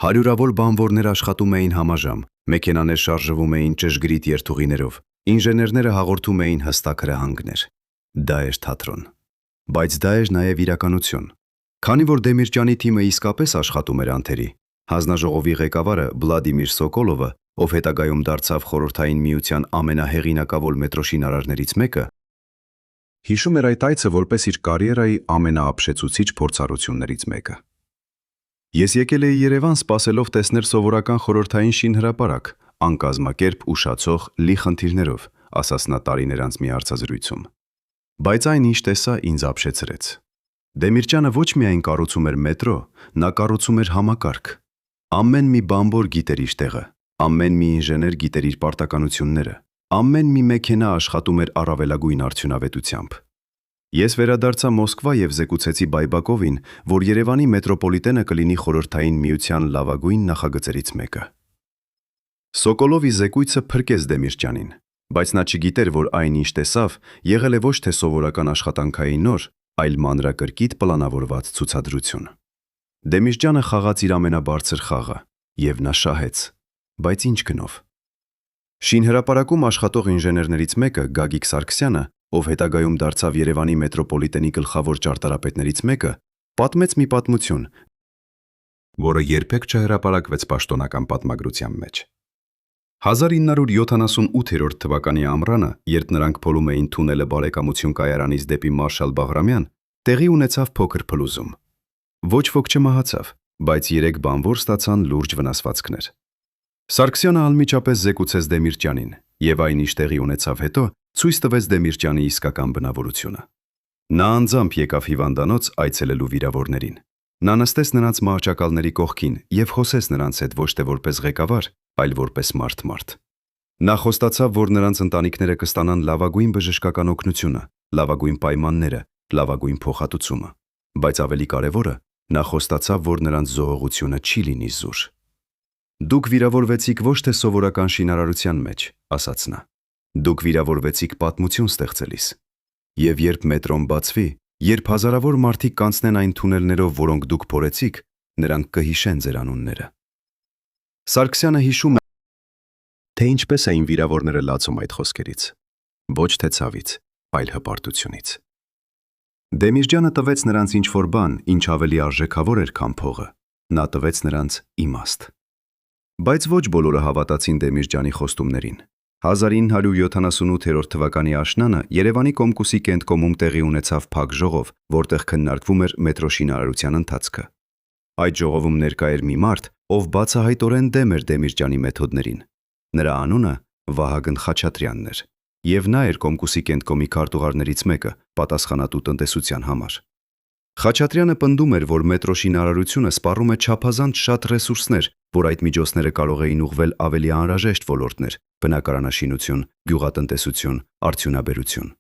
Հարյուրավոր բանվորներ աշխատում էին համաժամ, մեքենաներ շարժվում էին ճշգրիտ երթուղիներով, ինժեներները հաղորդում էին հստակ հրահանգներ։ Դա էր թատրոն։ Բայց դա էր նաև իրականություն։ Քանի որ Դեմիրճյանի թիմը իսկապես աշխատում էր անթերի, հանձնաժողովի ղեկավարը Վլադիմիր Սոկոլովը, ով հետագայում դարձավ Խորհրդային Միության ամենահեղինակավոր մետրոշինարարներից մեկը, հիշում էր այդ այցը որպես իր կարիերայի ամենաապշեցուցիչ փորձառություններից մեկը։ «Ես եկել էի Երևան սպասելով տեսնել սովորական խորհրդային շինհրապարակ, անկազմակերպ, ուշացող, լի խնդիրներով», ասաց նա տարիներ անց մի հարցազրույցում։ Բայց այն ինչ տեսա ինձ ապշեցրեց։ Դեմիրճյանը ոչ միայն կառուցում էր մետրո, նա կառուցում էր համակարգ։ Ամեն մի բանվոր գիտեր իր տեղը, ամեն մի ինժեներ գիտեր իր պարտականությունները, ամեն մի մեքենա աշխատում էր առավելագույն արդյունավետությամբ։ Ես վերադարձա Մոսկվա եւ զեկուցեցի Բայբակովին, որ Երևանի մետրոպոլիտենը կլինի Խորհրդային Միության լավագույն նախագծերից մեկը։ Սոկոլովի զեկույցը փրկեց Դեմիրճյանին, բայց նա չգիտեր, որ այն ինչ տեսավ, եղել է ոչ թե սովորական աշխատանքային օր, այլ մանրակրկիտ պլանավորված ցուցադրություն։ Դեմիրճյանը խաղաց իր ամենաբարձր խաղը, եւ նա շահեց, բայց ինչ գնով։ Շինհրապարակում աշխատող ինժեներներից մեկը, Գագիկ Սարգսյանը, ով հետագայում դարձավ Երևանի մետրոպոլիտենի գլխավոր ճարտարապետներից մեկը, պատմեց մի պատմություն, որը երբեք չհրապարակվեց պաշտոնական պատմագրության մեջ։ 1978 թվականի ամռանը, երբ նրանք փորում էին թունելը Բարեկամություն կայարանից դեպի Մարշալ Բաղրամյան, տեղի ունեցավ փոքր փլուզում։ Ոչ ոք չմահացավ, բայց 3 բանվոր ստացան լուրջ վնասվածքներ։ Սարգսյանը անմիջապես զեկուցեց Դեմիրճյանին, եւ այն ինչ տեղի ունեցավ հետո, ցույց տվեց Դեմիրճյանի իսկական բնավորությունը։ Նա անձամբ եկավ հիվանդանոց այցելելու վիրավորներին։ Նա նստեց նրանց մահճակալների կողքին եւ խոսեց նրանց հետ ոչ թե որպես ղեկավար, այլ որպես մարդ։ Նա խոստացավ, որ նրանց ընտանիքները կստանան լավագույն բժշկական օգնությունը, լավագույն պայմանները, լավագույն փոխհատուցումը, բայց ավելի կարևորը, նա խոստացավ, որ նրանց զոհողությունը չի լինի զուր։ «Դուք վիրավորվեցիք ոչ թե սովորական շինարարության մեջ», ասաց նա։ «Դուք վիրավորվեցիք պատմություն ստեղծելիս։ Եվ երբ մետրոն բացվի, երբ հազարավոր մարդիկ կանցնեն այն թունելներով, որոնք դուք փորեցիք, նրանք կհիշեն ձեր անունները»։ Սարգսյանը հիշում է, թե ինչպես էին վիրավորները լացում այդ խոսքերից։ Ոչ թե ցավից, այլ հպարտությունից։ Դեմիրճյանը տվեց նրանց ինչ-որ բան, ինչ ավելի արժեքավոր էր, քան փողը։ Նա տվեց նրանց իմաստ։ Բայց ոչ բոլորը հավատացին Դեմիրճյանի խոստումներին։ 1978 թվականի աշնանը Երևանի Կոմկուսի կենտկոմում տեղի ունեցավ փակ ժողով, որտեղ քննարկվում էր մետրո շինարարության ընթացքը։ Այդ ժողովում ներկա էր մի մարդ, ով բացահայտորեն դեմ էր Դեմիրճյանի մեթոդներին։ Նրա անունը Վահագն Խաչատրյանն էր, եւ նա էր Կոմկուսի կենտկոմի քարտուղարներից մեկը, պատասխանատու տնտեսության համար։ Խաչատրյանը պնդում էր, որ մետրո շինարարությունը սպառում է չափազանց շատ ռեսուրսներ, որ այդ միջոցները կարող էին ուղղվել ավելի անհրաժեշտ ոլորտներ՝ բնակարանաշինություն, գյուղատնտեսություն, արդյունաբերություն։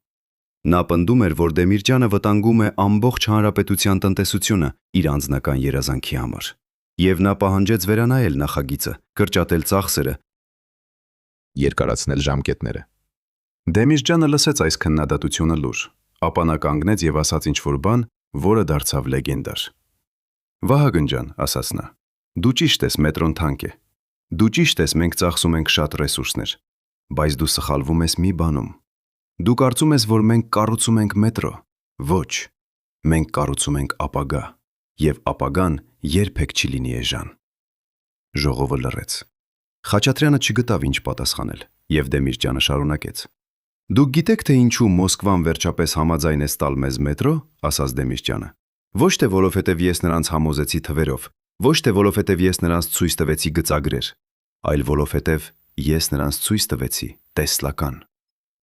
Նա պնդում էր, որ Դեմիրճյանը վտանգում է ամբողջ հանրապետության տնտեսությունը իր անձնական երազանքի համար։ Եվ նա պահանջեց վերանայել նախագիծը, կրճատել ծախսերը, երկարացնել ժամկետները։ Դեմիրճյանը լսեց այս քննադատությունը լուր, ապա նա կանգնեց եւ ասաց ինչ-որ բան, որը դարձավ լեգենդար։ Վահագն ջան, ասաց նա, դու ճիշտ ես, մետրոն թանկ է։ Դու ճիշտ ես, մենք ծախսում ենք շատ ռեսուրսներ, բայց դու սխալվում ես մի բանում։ Դու կարծում ես, որ մենք կառուցում ենք մետրո։ Ոչ, մենք կառուցում ենք ապագա, եւ ապագան երբեք չի լինի էժան։ Ժողովը լռեց։ Խաչատրյանը չգտավ ինչ պատասխանել, եւ Դեմիրճյանը շարունակեց. Դուք գիտեք, թե ինչու Մոսկվան վերջապես համաձայնեց տալ մեզ մետրո, ասաց Դեմիրճյանը։ Ոչ թե որովհետև ես նրանց համոզեցի թվերով, ոչ թե որովհետև ես նրանց ցույց տվեցի գծագրեր, այլ որովհետև ես նրանց ցույց տվեցի տեսլական։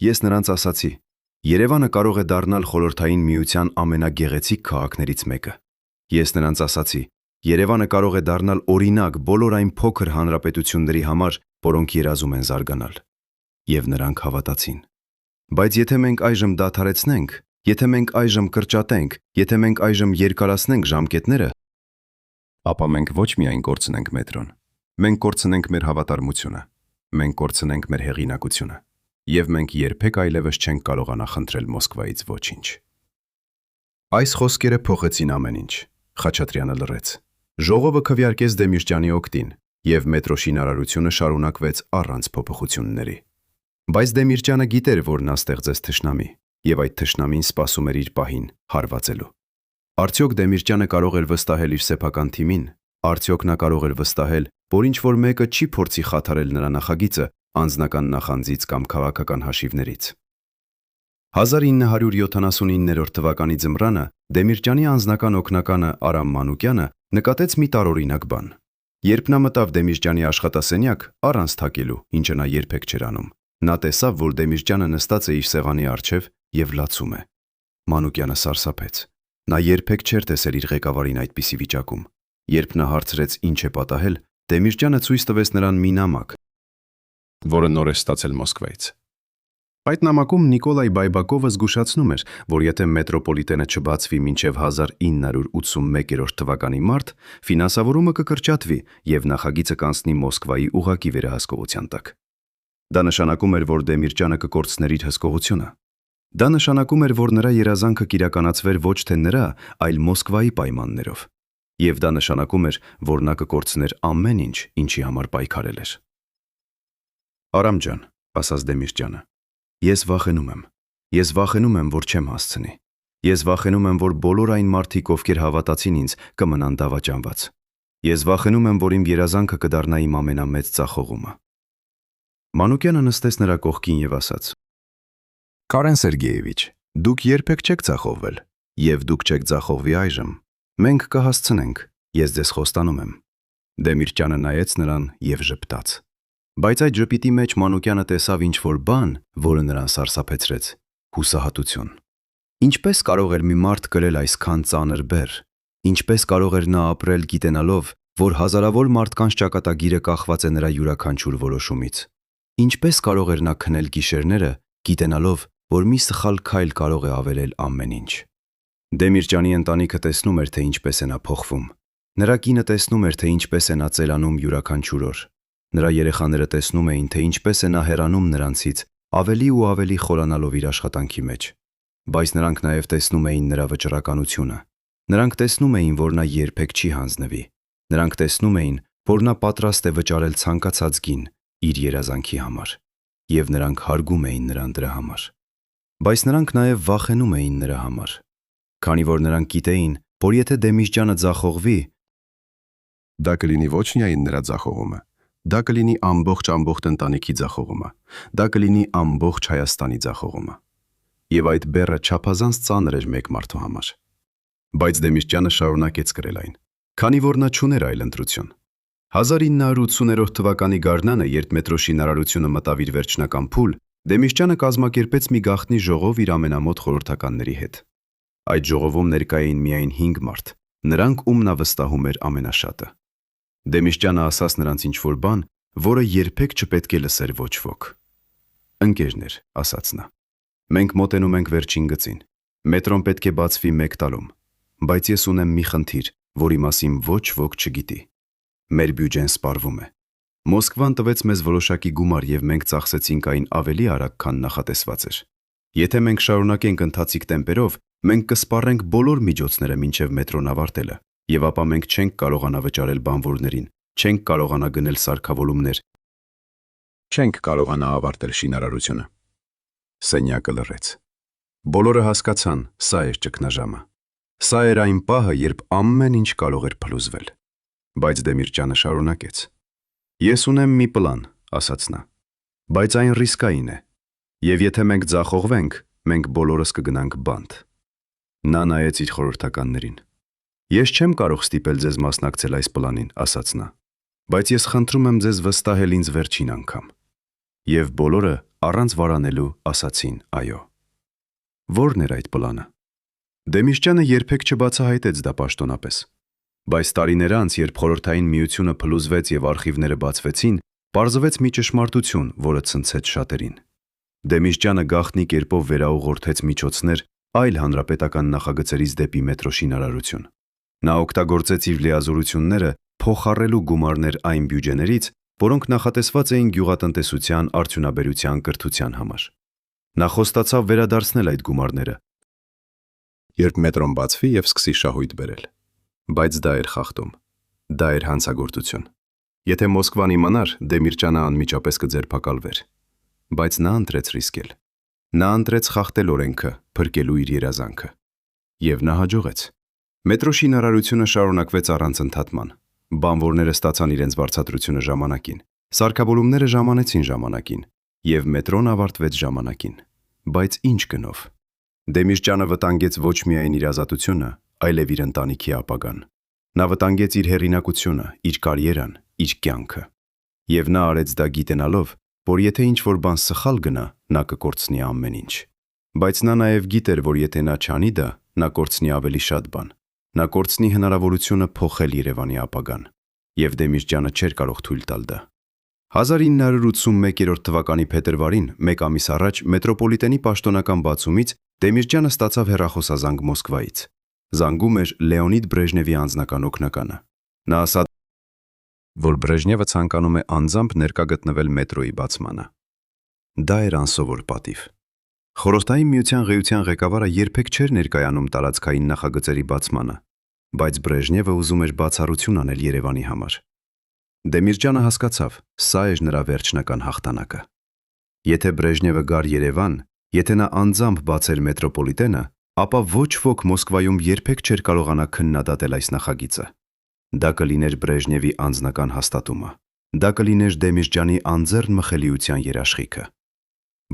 Ես նրանց ասացի. Երևանը կարող է դառնալ խորհրդային միության ամենագեղեցիկ քաղաքներից մեկը։ Ես նրանց ասացի. Երևանը կարող է դառնալ օրինակ բոլոր այն փոքր հանրապետությունների համար, որոնք երազում են զարգանալ։ Եվ նրանք հավատացին։ Բայց եթե մենք այժմ դադարեցնենք, եթե մենք այժմ կրճատենք, եթե մենք այժմ երկարացնենք ժամկետները, ապա մենք ոչ միայն կորցնենք մետրոն, մենք կորցնենք մեր հավատարմությունը, մենք կորցնենք մեր հեղինակությունը, եւ մենք երբեք այլևս չենք կարողանա խնդրել Մոսկվայից ոչինչ։ Այս խոսքերը փոխեցին ամեն ինչ։ Խաչատրյանը լռեց։ Ժողովը քվեարկեց Դեմիրճյանի օգտին, եւ մետրո շինարարությունը շարունակվեց առանց փոփոխությունների։ Բայց Դեմիրճյանը գիտեր, որ նա ստեղծեց թշնամի, եւ այդ թշնամին սպասում էր իր պահին հարվածելու։ Արդյոք Դեմիրճյանը կարող էր վստահել իր սեփական թիմին, արդյոք նա կարող էր վստահել, որ ինչ-որ մեկը չի փորձի խաթարել նրա նախագիծը անձնական նախանձից կամ քաղաքական հաշիվներից։ 1979 թվականի ձմռանը Դեմիրճյանի անձնական օգնականը Արամ Մանուկյանը նկատեց մի տարօրինակ բան։ Երբ նա մտավ Դեմիրճյանի աշխատասենյակ, առանց թակելու, ինչը նա երբեք չէր անում, նա տեսավ, որ Դեմիրճյանը նստած է իր սեղանի առջև եւ լացում է։ Մանուկյանը սարսափեց։ Նա երբեք չէր տեսել իր ղեկավարին այդպիսի վիճակում։ Երբ նա հարցրեց ինչ է պատահել, Դեմիրճյանը ցույց տվեց նրան մի նամակ, որը նոր է ստացել Մոսկվայից։ Այդ նամակում Նիկոլայ Բայբակովը զգուշացնում էր, որ եթե մետրոպոլիտենը չբացվի մինչև 1981 թվականի մարտ, ֆինանսավորումը կկրճատվի եւ նախագիծը կանցնի Մոսկվայի ուղղակի վերահսկողության տակ։ Դա նշանակում էր, որ Դեմիրճյանը կկորցներ իր հսկողությունը։ Դա նշանակում էր, որ նրա երազանքը կիրականացվեր ոչ թե նրա, այլ Մոսկվայի պայմաններով։ Եվ դա նշանակում էր, որ նա կկորցներ ամեն ինչ, ինչի համար պայքարել էր։ Արամ ջան, ասաց Դեմիրճյանը, ես վախենում եմ։ Ես վախենում եմ, որ չեմ հասցնի։ Ես վախենում եմ, որ բոլոր այն մարդիկ, ովքեր հավատացին ինձ, կմնան դավաճանված։ Ես վախենում եմ, որ իմ երազանքը կդառնա իմ ամենամեծ ծախողումը։ Մանուկյանը նստեց նրա կողքին եւ ասաց. Կարեն Սերգեևիչ, դուք երբեք չեք ծախողվել, եւ դուք չեք ծախողվի այժմ։ Մենք կհասցնենք, ես ձեզ խոստանում եմ։ Դեմիրճյանը նայեց նրան եւ ժպտաց։ Բայց այդ ժպիտի մեջ Մանուկյանը տեսավ ինչ-որ բան, որը նրան սարսափեցրեց՝ հուսահատություն։ Ինչպես կարող էր մի մարդ կրել այսքան ծանր բեռ։ Ինչպես կարող էր նա ապրել գիտենալով, որ հազարավոր մարդկանց ճակատագիրը կախված է նրա յուրաքանչյուր որոշումից։ Ինչպես կարող էր նա քնել գիշերները, գիտենալով, որ մի սխալ քայլ կարող է ավերել ամեն ինչ։ Դեմիրճյանի ընտանիքը տեսնում էր, թե ինչպես է նա փոխվում։ Նրա կինը տեսնում էր, թե ինչպես է նա ծելանում յուրաքանչյուր օր։ Նրա երեխաները տեսնում էին, թե ինչպես է նա հեռանում նրանցից, ավելի ու ավելի խորանալով իր աշխատանքի մեջ։ Բայց նրանք նաև տեսնում էին նրա վճռականությունը։ Նրանք տեսնում էին, որ նա երբեք չի հանձնվի։ Նրանք տեսնում էին, որ նա պատրաստ է վճարել ցանկացած գին իր երազանքի համար, եւ նրանք հարգում էին նրան դրա համար։ Բայց նրանք նաև վախենում էին նրա համար, քանի որ նրանք գիտեին, որ եթե Դեմիրճյանը ձախողվի, դա կլինի ոչ միայն նրա ձախողումը, Դա կլինի ամբողջ ընտանիքի ձախողումը, դա կլինի ամբողջ Հայաստանի ձախողումը։ Եվ այդ բեռը չափազանց ծանր էր մեկ մարդու համար։ Բայց Դեմիրճյանը շարունակեց կրել այն, քանի որ նա չուներ այլ ընտրություն։ 1980 թվականի գարնանը, երբ մետրո շինարարությունը մտավ իր վերջնական փուլ, Դեմիրճյանը կազմակերպեց մի գաղտնի ժողով իր ամենամոտ խորհրդականների հետ։ Այդ ժողովում ներկա էին միայն 5 մարդ, նրանք, ում նա վստահում էր ամենաշատը։ Դեմիրճյանը ասաց նրանց ինչ-որ բան, որը երբեք չպետք է լսեր ոչ ոք։ «Ընկերներ», ասաց նա, «մենք մոտենում ենք վերջին գծին։ Մետրոն պետք է բացվի 1 տարում, բայց ես ունեմ մի խնդիր, որի մասին ոչ ոք չգիտի։ Մեր բյուջեն սպառվում է։ Մոսկվան տվեց մեզ որոշակի գումար և մենք ծախսեցինք այն ավելի արագ, քան նախատեսված էր։ Եթե մենք շարունակենք ընթացիկ տեմպերով, մենք կսպառենք բոլոր միջոցները մինչև մետրոն ավարտելը, և ապա մենք չենք կարողանա վճարել բանվորներին, չենք կարողանա գնել սարքավորումներ, Չենք կարողանա ավարտել շինարարությունը։ Սենյակը լռեց։ Բոլորը հասկացան, սա էր ճգնաժամը։ Սա էր այն պահը, երբ ամեն ինչ կարող էր փլուզվել։ Բայց Դեմիրճյանը շարունակեց. «Ես ունեմ մի պլան», ասաց նա, «բայց այն ռիսկային է, և եթե մենք ձախողվենք, մենք բոլորս կգնանք բանտ»։ Նա նայեց իր խորհրդականներին։ «Ես չեմ կարող ստիպել ձեզ մասնակցել այս պլանին», ասաց նա, «բայց ես խնդրում եմ ձեզ վստահել ինձ վերջին անգամ»։ Եվ բոլորը առանց վարանելու ասացին այո։ Ո՞րն էր այդ պլանը։ Դեմիրճյանը երբեք չբացահայտեց դա պաշտոնապես։ Բայց տարիներ անց, երբ Խորհրդային Միությունը փլուզվեց և արխիվները բացվեցին, պարզվեց մի ճշմարտություն, որը ցնցեց շատերին։ Դեմիրճյանը գաղտնի կերպով վերաուղղորդեց միջոցներ այլ հանրապետական նախագծերից դեպի մետրո շինարարություն։ Նա օգտագործեց իր լիազորությունները փոխառելու գումարներ այն բյուջեներից, որոնք նախատեսված էին գյուղատնտեսության, արդյունաբերության, կրթության համար։ Նա խոստացավ վերադարձնել այդ գումարները, Երբ մետրոն բացվի և սկսի շահույթ բերել։ Բայց դա էր խախտում։ Դա էր հանցագործություն։ Եթե Մոսկվան իմանար, Դեմիրճյանը անմիջապես կձերբակալվեր։ Բայց նա ընտրեց ռիսկել։ Նա ընտրեց խախտել օրենքը, փրկելու իր երազանքը։ Եվ նա հաջողեց։ Մետրո շինարարությունը շարունակվեց առանց ընդհատման։ Բանվորները ստացան իրենց վարձատրությունը ժամանակին, սարքավորումները ժամանեցին ժամանակին, և մետրոն ավարտվեց ժամանակին։ Բայց ինչ գնով։ Դեմիրճյանը վտանգեց ոչ միայն իր ազատությունը, այլև իր ընտանիքի ապագան։ Նա վտանգեց իր հեղինակությունը, իր կարիերան, իր կյանքը։ Եվ նա արեց դա գիտենալով, որ եթե ինչ-որ բան սխալ գնա, նա կկորցնի ամեն ինչ։ Բայց նա նաև գիտեր, որ եթե նա չանի դա, նա կորցնի ավելի շատ բան։ Նա կորցնի հնարավորությունը փոխել Երևանի ապագան։ Եվ Դեմիրճյանը չէր կարող թույլ տալ դա։ 1981 թվականի փետրվարին, մեկ ամիս առաջ, մետրոպոլիտենի պաշտոնական բացումից Դեմիրճյանը ստացավ հեռախոսազանգ Մոսկվայից։ Զանգում էր Լեոնիդ Բրեժնևի անձնական օգնականը։ Նա ասաց, որ Բրեժնևը ցանկանում է անձամբ ներկա գտնվել մետրոյի բացմանը։ Դա էր անսովոր պատիվ։ Խորհրդային Միության ղեկավարության ղեկավարը երբեք չէր ներկայանում տարածքային նախագծերի բացմանը, բայց Բրեժնևը ուզում էր բացառություն անել Երևանի համար։ Դեմիրճյանը հասկացավ, սա էր նրա վերջնական հաղթանակը։ Եթե Բրեժնևը գար Երևան, եթե նա անձամբ բացեր մետրոպոլիտենը, ապա ոչ ոք Մոսկվայում երբեք չէր կարողանա քննադատել այս նախագիծը։ Դա կլիներ Բրեժնևի անձնական հաստատումը։ Դա կլիներ Դեմիրճյանի անձեռն մխելիության երաշխիքը։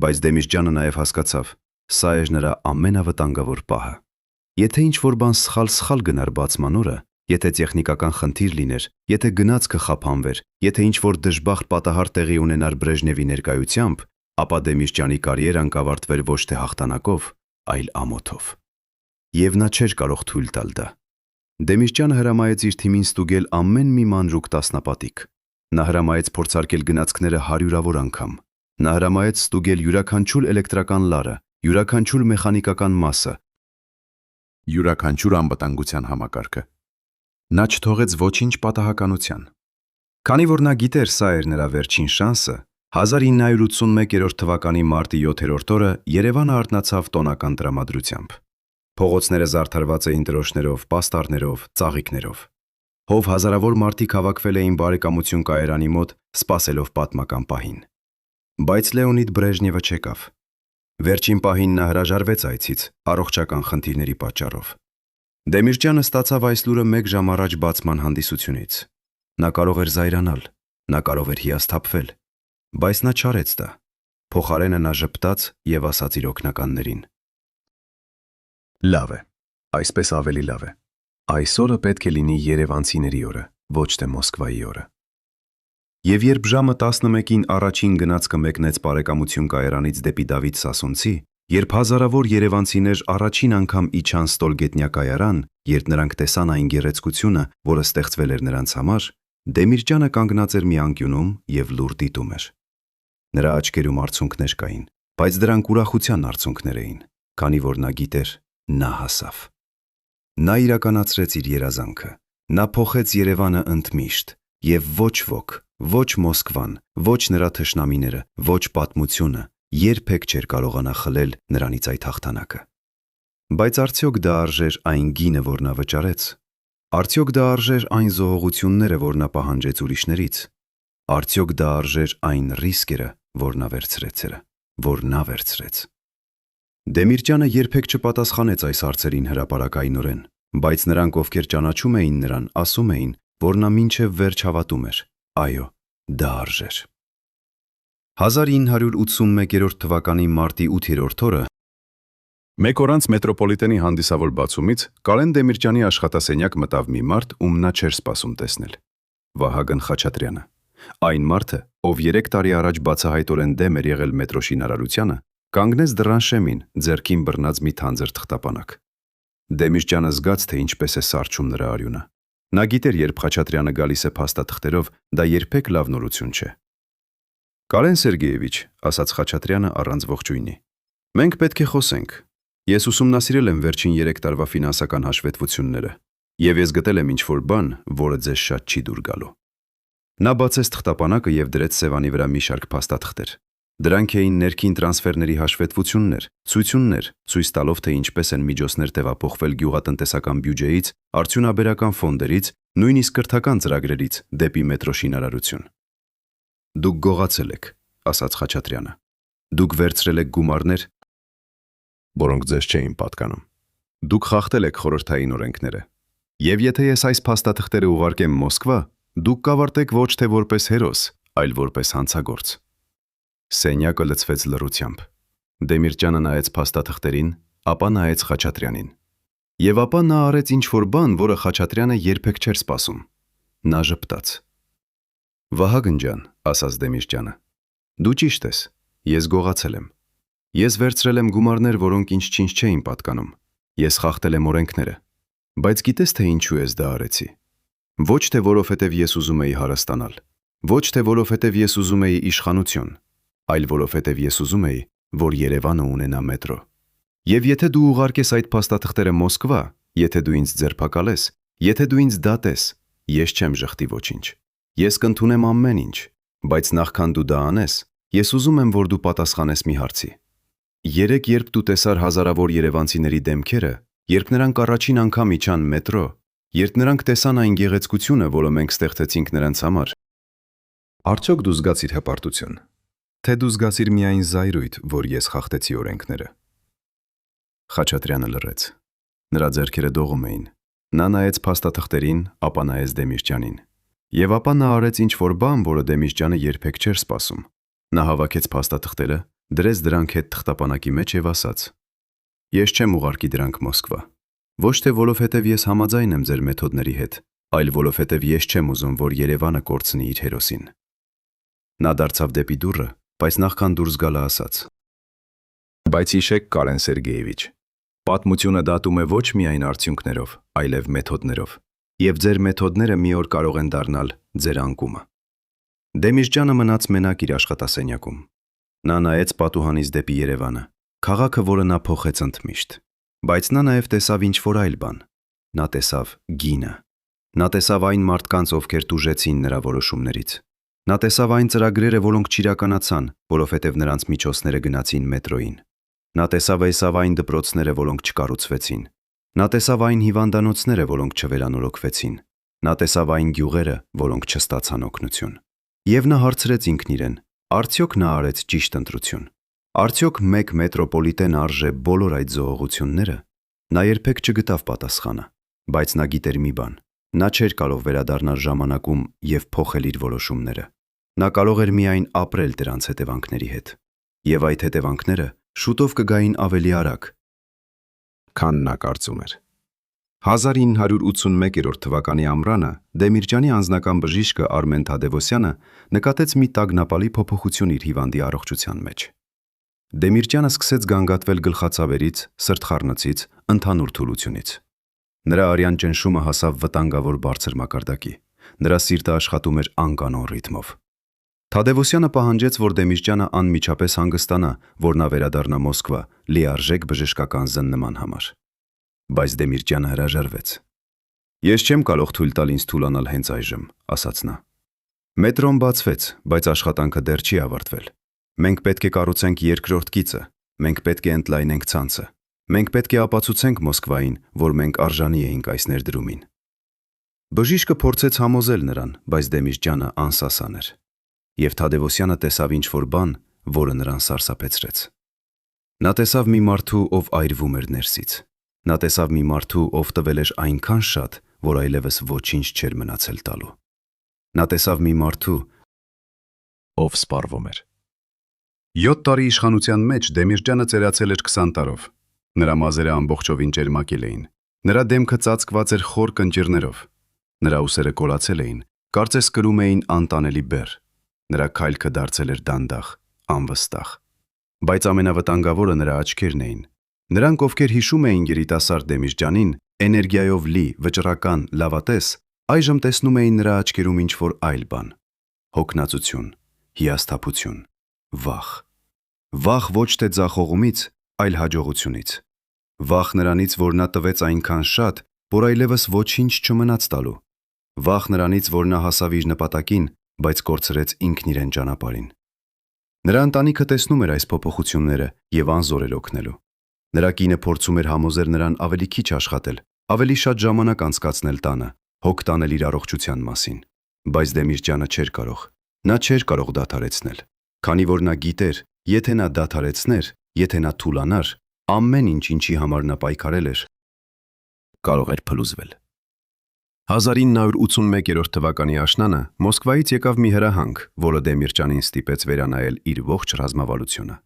Բայց Դեմիրճյանը նաև հասկացավ, սա էր նրա ամենավտանգավոր պահը։ Եթե ինչ-որ բան սխալ գնար բացման օրը, եթե տեխնիկական խնդիր լիներ, եթե գնացքը խափանվեր, եթե ինչ-որ դժբախտ պատահար տեղի ունենար Բրեժնևի ներկայությամբ, ապա Դեմիրճյանի կարիերան կավարտվեր ոչ թե հաղթանակով, այլ ամոթով։ Եվ նա չէր կարող թույլ տալ դա։ Դեմիրճյանը հրամայեց իր թիմին ստուգել ամեն մի մանրուք տասնապատիկ։ Նա հրամայեց փորձարկել գնացքները հարյուրավոր անգամ։ Նա հրամայեց ստուգել յուրաքանչյուր էլեկտրական լարը, յուրաքանչյուր մեխանիկական մասը, յուրաքանչյուր անվտանգության համակարգը։ Նա չթողեց ոչինչ պատահականության։ Քանի որ նա գիտեր սա էր նրա վերջին շանսը, 1981 թվականի մարտի 7-րդ օրը Երևանը արթնացավ տոնական տրամադրությամբ։ Փողոցները զարդարված էին դրոշներով, պաստառներով, ծաղիկներով։ Հով հազարավոր մարդիկ հավաքվել էին Բարեկամություն կայարանի մոտ, սպասելով պատմական պահին։ Բայց Լեոնիդ Բրեժնևը չեկավ։ Վերջին պահին նա հրաժարվեց այցից, առողջական խնդիրների պատճառով։ Դեմիրճյանը ստացավ այս լուրը 1 ժամ առաջ բացման հանդիսությունից։ Նա կարող էր զայրանալ, Նա կարող էր հիասթափվել, բայց նա չարեց դա։ Փոխարենը նա ժպտաց եւ ասաց իր օգնականներին. Լավ է, այսպես ավելի լավ է։ Այսօրը պետք է լինի երևանցիների օրը, ոչ թե Մոսկվայի օրը։ Եվ երբ ժամը 11-ին առաջին գնացքը մեկնեց Բարեկամություն կայարանից դեպի Դավիթ Սասունցի, երբ հազարավոր երևանցիներ առաջին անգամ իջան Ստորգետնյա կայարան, երբ նրանք տեսան այն գեղեցկությունը, որը ստեղծվել էր նրանց համար, Դեմիրճյանը կանգնած էր մի անկյունում եւ լուր դիտում էր։ Նրա աչքերում արցունքներ կային, բայց դրանք ուրախության արցունքներ էին, քանի որ նա գիտեր, նա հասավ։ Նա իրականացրեց իր երազանքը։ Նա փոխեց Երևանը ընդմիշտ, եւ ոչ ոք, ոչ Մոսկվան, ոչ նրա թշնամիները, ոչ պատմությունը երբեք չէր կարողանա խլել նրանից այդ հաղթանակը։ Բայց արդյոք դա արժեր այն գինը, որ նա վճարեց։ Արդյոք դա արժեր այն զոհողությունները, որ նա պահանջեց ուրիշներից։ Արդյոք դա արժեր այն ռիսկերը, որ նա վերցրեց։ Դեմիրճյանը երբեք չպատասխանեց այս հարցերին հրապարակայնորեն, բայց նրանք, ովքեր ճանաչում էին նրան, ասում էին, որ նա մինչև վերջ հավատում էր. այո, դա արժեր։ 1981 թվականի մարտի 8-րդ օրը Մեկ օր անց մետրոպոլիտենի հանդիսավոր բացումից Կարեն Դեմիրճյանի աշխատասենյակ մտավ մի մարդ, ում նա չէր սպասում տեսնել։ Վահագն Խաչատրյանը։ Այն մարդը, ով 3 տարի առաջ բացահայտորեն դեմ էր եղել մետրո շինարարությանը, կանգնեց դռան շեմին, ձեռքին բռնած մի թանձր թղթապանակ։ Դեմիրճյանը զգաց, թե ինչպես է սառչում նրա արյունը։ Նա գիտեր, երբ Խաչատրյանը գալիս է փաստաթղթերով, դա երբեք լավ նորություն չէ։ Կարեն Սերգեևիչ, ասաց Խաչատրյանը առանց ողջույնի։ Մենք պետք է խոսենք։ Ես ուսումնասիրել եմ վերջին 3 տարվա ֆինանսական հաշվետվությունները, եւ ես գտել եմ ինչ-որ բան, որը ձեզ շատ չի դուր գալու։ Նա բացեց թղթապանակը եւ դրեց սեղանի վրա մի շարք փաստաթղթեր։ Դրանք էին ներքին տրանսֆերների հաշվետվություններ, ցույցություններ, ցույց տալով, թե ինչպես են միջոցներ տեղափոխվել գյուղատնտեսական բյուջեից, արդյունաբերական ֆոնդերից, նույնիսկ կրթական ծրագրերից դեպի մետրո շինարարություն։ Դուք գողացել եք, ասաց Խաչատրյանը։ Դուք վերցրել եք գումարներ, որոնք ձեզ չէին պատկանում։ Դուք խախտել եք խորհրդային օրենքները։ Եվ եթե ես այս փաստաթղթերը ուղարկեմ Մոսկվա, դուք կավարտեք ոչ թե որպես հերոս, այլ որպես հանցագործ։ Սենյակը լցվեց լռությամբ։ Դեմիրճյանը նայեց փաստաթղթերին, ապա նայեց Խաչատրյանին։ Եվ ապա նա արեց ինչ-որ բան, որը Խաչատրյանը երբեք չէր սպասում։ Նա ժպտաց։ Վահագն ջան, ասաց Դեմիրճյանը, դու ճիշտ ես, ես գողացել եմ։ Ես վերցրել եմ գումարներ, որոնք ինչ-ինչ չէին պատկանում։ Ես խախտել եմ օրենքները։ Բայց գիտես, թե ինչու ես դա արեցի։ Ոչ թե որովհետև ես ուզում էի հարստանալ, ոչ թե որովհետև ես ուզում էի իշխանություն, այլ որովհետև ես ուզում էի, որ Երևանը ունենա մետրո։ Եվ եթե դու ուղարկես այդ փաստաթղթերը Մոսկվա, եթե դու ինձ ձերբակալես, եթե դու ինձ դատես, ես չեմ ժխտի ոչինչ։ Ես կընդունեմ ամեն ինչ, բայց նախքան դու դա անես, ես ուզում եմ, որ դու պատասխանես մի հարցի։ Երեկ, երբ դու տեսար հազարավոր երևանցիների դեմքերը, երբ նրանք առաջին անգամ իջան մետրո, երբ նրանք տեսան այն գեղեցկությունը, որը մենք ստեղծեցինք նրանց համար, արդյոք դու զգացիր հպարտություն, թե դու զգացիր միայն զայրույթ, որ ես խախտեցի օրենքները։ Խաչատրյանը լռեց։ Նրա ձեռքերը դողում էին։ Նա նայեց փաստաթղթերին, ապա նայեց Դեմիրճյանին։ Եվ ապա նա արեց ինչ-որ բան, որը Դեմիրճյանը երբեք չէր սպասում։ Նա հավաքեց փաստաթղթերը, դրեց դրանք հետ թղթապանակի մեջ եւ ասաց. Ես չեմ ուղարկի դրանք Մոսկվա։ Ոչ թե որովհետև ես համաձայն եմ ձեր մեթոդների հետ, այլ որովհետև ես չեմ ուզում, որ Երևանը կորցնի իր հերոսին։ Նա դարձավ դեպի դուռը, բայց նախքան դուրս գալը ասաց. Բայց հիշեք, Կարեն Սերգեևիչ, պատմությունը դատում է ոչ միայն արդյունքներով, այլև մեթոդներով, եւ ձեր մեթոդները մի օր կարող են դառնալ ձեր անկումը։ Դեմիրճյանը մնաց մենակ իր աշխատասենյակում։ Նա նայեց պատուհանից դեպի Երևանը, քաղաքը, որը նա փոխեց ընդմիշտ։ Բայց նա նաև տեսավ ինչ-որ այլ բան։ Նա տեսավ գինը։ Նա տեսավ այն մարդկանց, ովքեր տուժեցին նրա որոշումներից։ Նա տեսավ այն ծրագրերը, որոնք չիրականացան, որովհետև նրանց միջոցները գնացին մետրոյին։ Նա տեսավ այն դպրոցները, որոնք չկառուցվեցին։ Նա տեսավ այն հիվանդանոցները, որոնք չվերանորոգվեցին։ Նա տեսավ այն գյուղերը, որոնք չստացան օգնություն։ Եվ նա հարցրեց ինքն իրեն. արդյոք նա արեց ճիշտ ընտրություն։ Արդյոք մեկ մետրոպոլիտեն արժե բոլոր այդ զոհողությունները։ Նա երբեք չգտավ պատասխանը, բայց նա գիտեր մի բան. նա չէր կարող վերադառնալ ժամանակում եւ փոխել իր որոշումները։ Նա կարող էր միայն ապրել դրանց հետևանքների հետ։ Եվ այդ հետևանքները շուտով կգային ավելի արագ, քան նա կարծում էր։ 1981 թվականի ամռանը Դեմիրճյանի անձնական բժիշկը Արմեն Թադևոսյանը նկատեց մի տագնապալի փոփոխություն իր հիվանդի առողջության մեջ։ Դեմիրճյանը սկսեց գանգատվել գլխացավերից, սրտխառնոցից, ընդհանուր թուլությունից։ Նրա արյան ճնշումը հասավ վտանգավոր բարձր մակարդակի։ Նրա սիրտը աշխատում էր անկանոն ռիթմով։ Թադևոսյանը պահանջեց, որ Դեմիրճյանը անմիջապես հանգստանա, որ նա վերադառնա Մոսկվա լիարժեք բժշկական զննման համար։ Բայց Դեմիրճյանը հրաժարվեց։ «Ես չեմ կարող թույլ տալ ինձ թուլանալ հենց այժմ», ասաց նա։ Մետրոն բացվեց, բայց աշխատանքը դեռ չի ավարտվել։ Մենք պետք է կառուցենք երկրորդ գիծը, մենք պետք է ընդլայնենք ցանցը։ Մենք պետք է ապացուցենք Մոսկվային, որ մենք արժանի էինք այս ներդրումին։ Բժիշկը փորձեց համոզել նրան, բայց Դեմիրճյանը անսասան էր։ Եվ Թադևոսյանը տեսավ ինչ-որ բան, որը նրան սարսափեցրեց։ Նա տեսավ մի մարդու, ով այրվում էր ներսից։ Նա տեսավ մի մարդու, ով տվել էր այնքան շատ, որ այլևս ոչինչ չէր մնացել տալու։ Նա տեսավ մի մարդու, ով սպառվում էր։ 7 տարի իշխանության մեջ Դեմիրճյանը ծերացել էր 20 տարով։ Նրա մազերը ամբողջովին ճերմակել էին։ Նրա դեմքը ծածկված էր խոր կնճիռներով։ Նրա ուսերը կորացել էին, կարծես կրում էին անտանելի բեռ։ Նրա քայլքը դարձել էր դանդաղ, անվստահ։ Բայց ամենավտանգավորը նրա աչքերն էին։ Նրանք, ովքեր հիշում էին երիտասարդ Դեմիրճյանին, էներգիայով լի, վճռական, լավատես, այժմ տեսնում էին նրա աչքերում ինչ-որ այլ բան։ Հոգնածություն, հիասթափություն, վախ։ Վախ ոչ թե ձախողումից, այլ հաջողությունից։ Վախ նրանից, որ նա տվեց այնքան շատ, որ այլևս ոչինչ չմնաց տալու։ Վախ նրանից, որ նա հասավ իր նպատակին, բայց կորցրեց ինքն իրեն ճանապարհին։ Նրա ընտանիքը տեսնում էր այս փոփոխությունները եւ անզոր էր օգնելու։ Նրա կինը փորձում էր համոզել նրան ավելի քիչ աշխատել, ավելի շատ ժամանակ անցկացնել տանը, հոգ տանել իր առողջության մասին։ Բայց Դեմիրճյանը չէր կարող։ Նա չէր կարող դադարեցնել, քանի որ նա գիտեր, եթե նա դադարեցներ, եթե նա թուլանար, ամեն ինչ, ինչի համար նա պայքարել էր, կարող էր փլուզվել։ 1981 թվականի աշնանը Մոսկվայից եկավ մի հրահանգ, որը Դեմիրճյանին ստիպեց վերանայել իր ողջ ռազմավարությունը։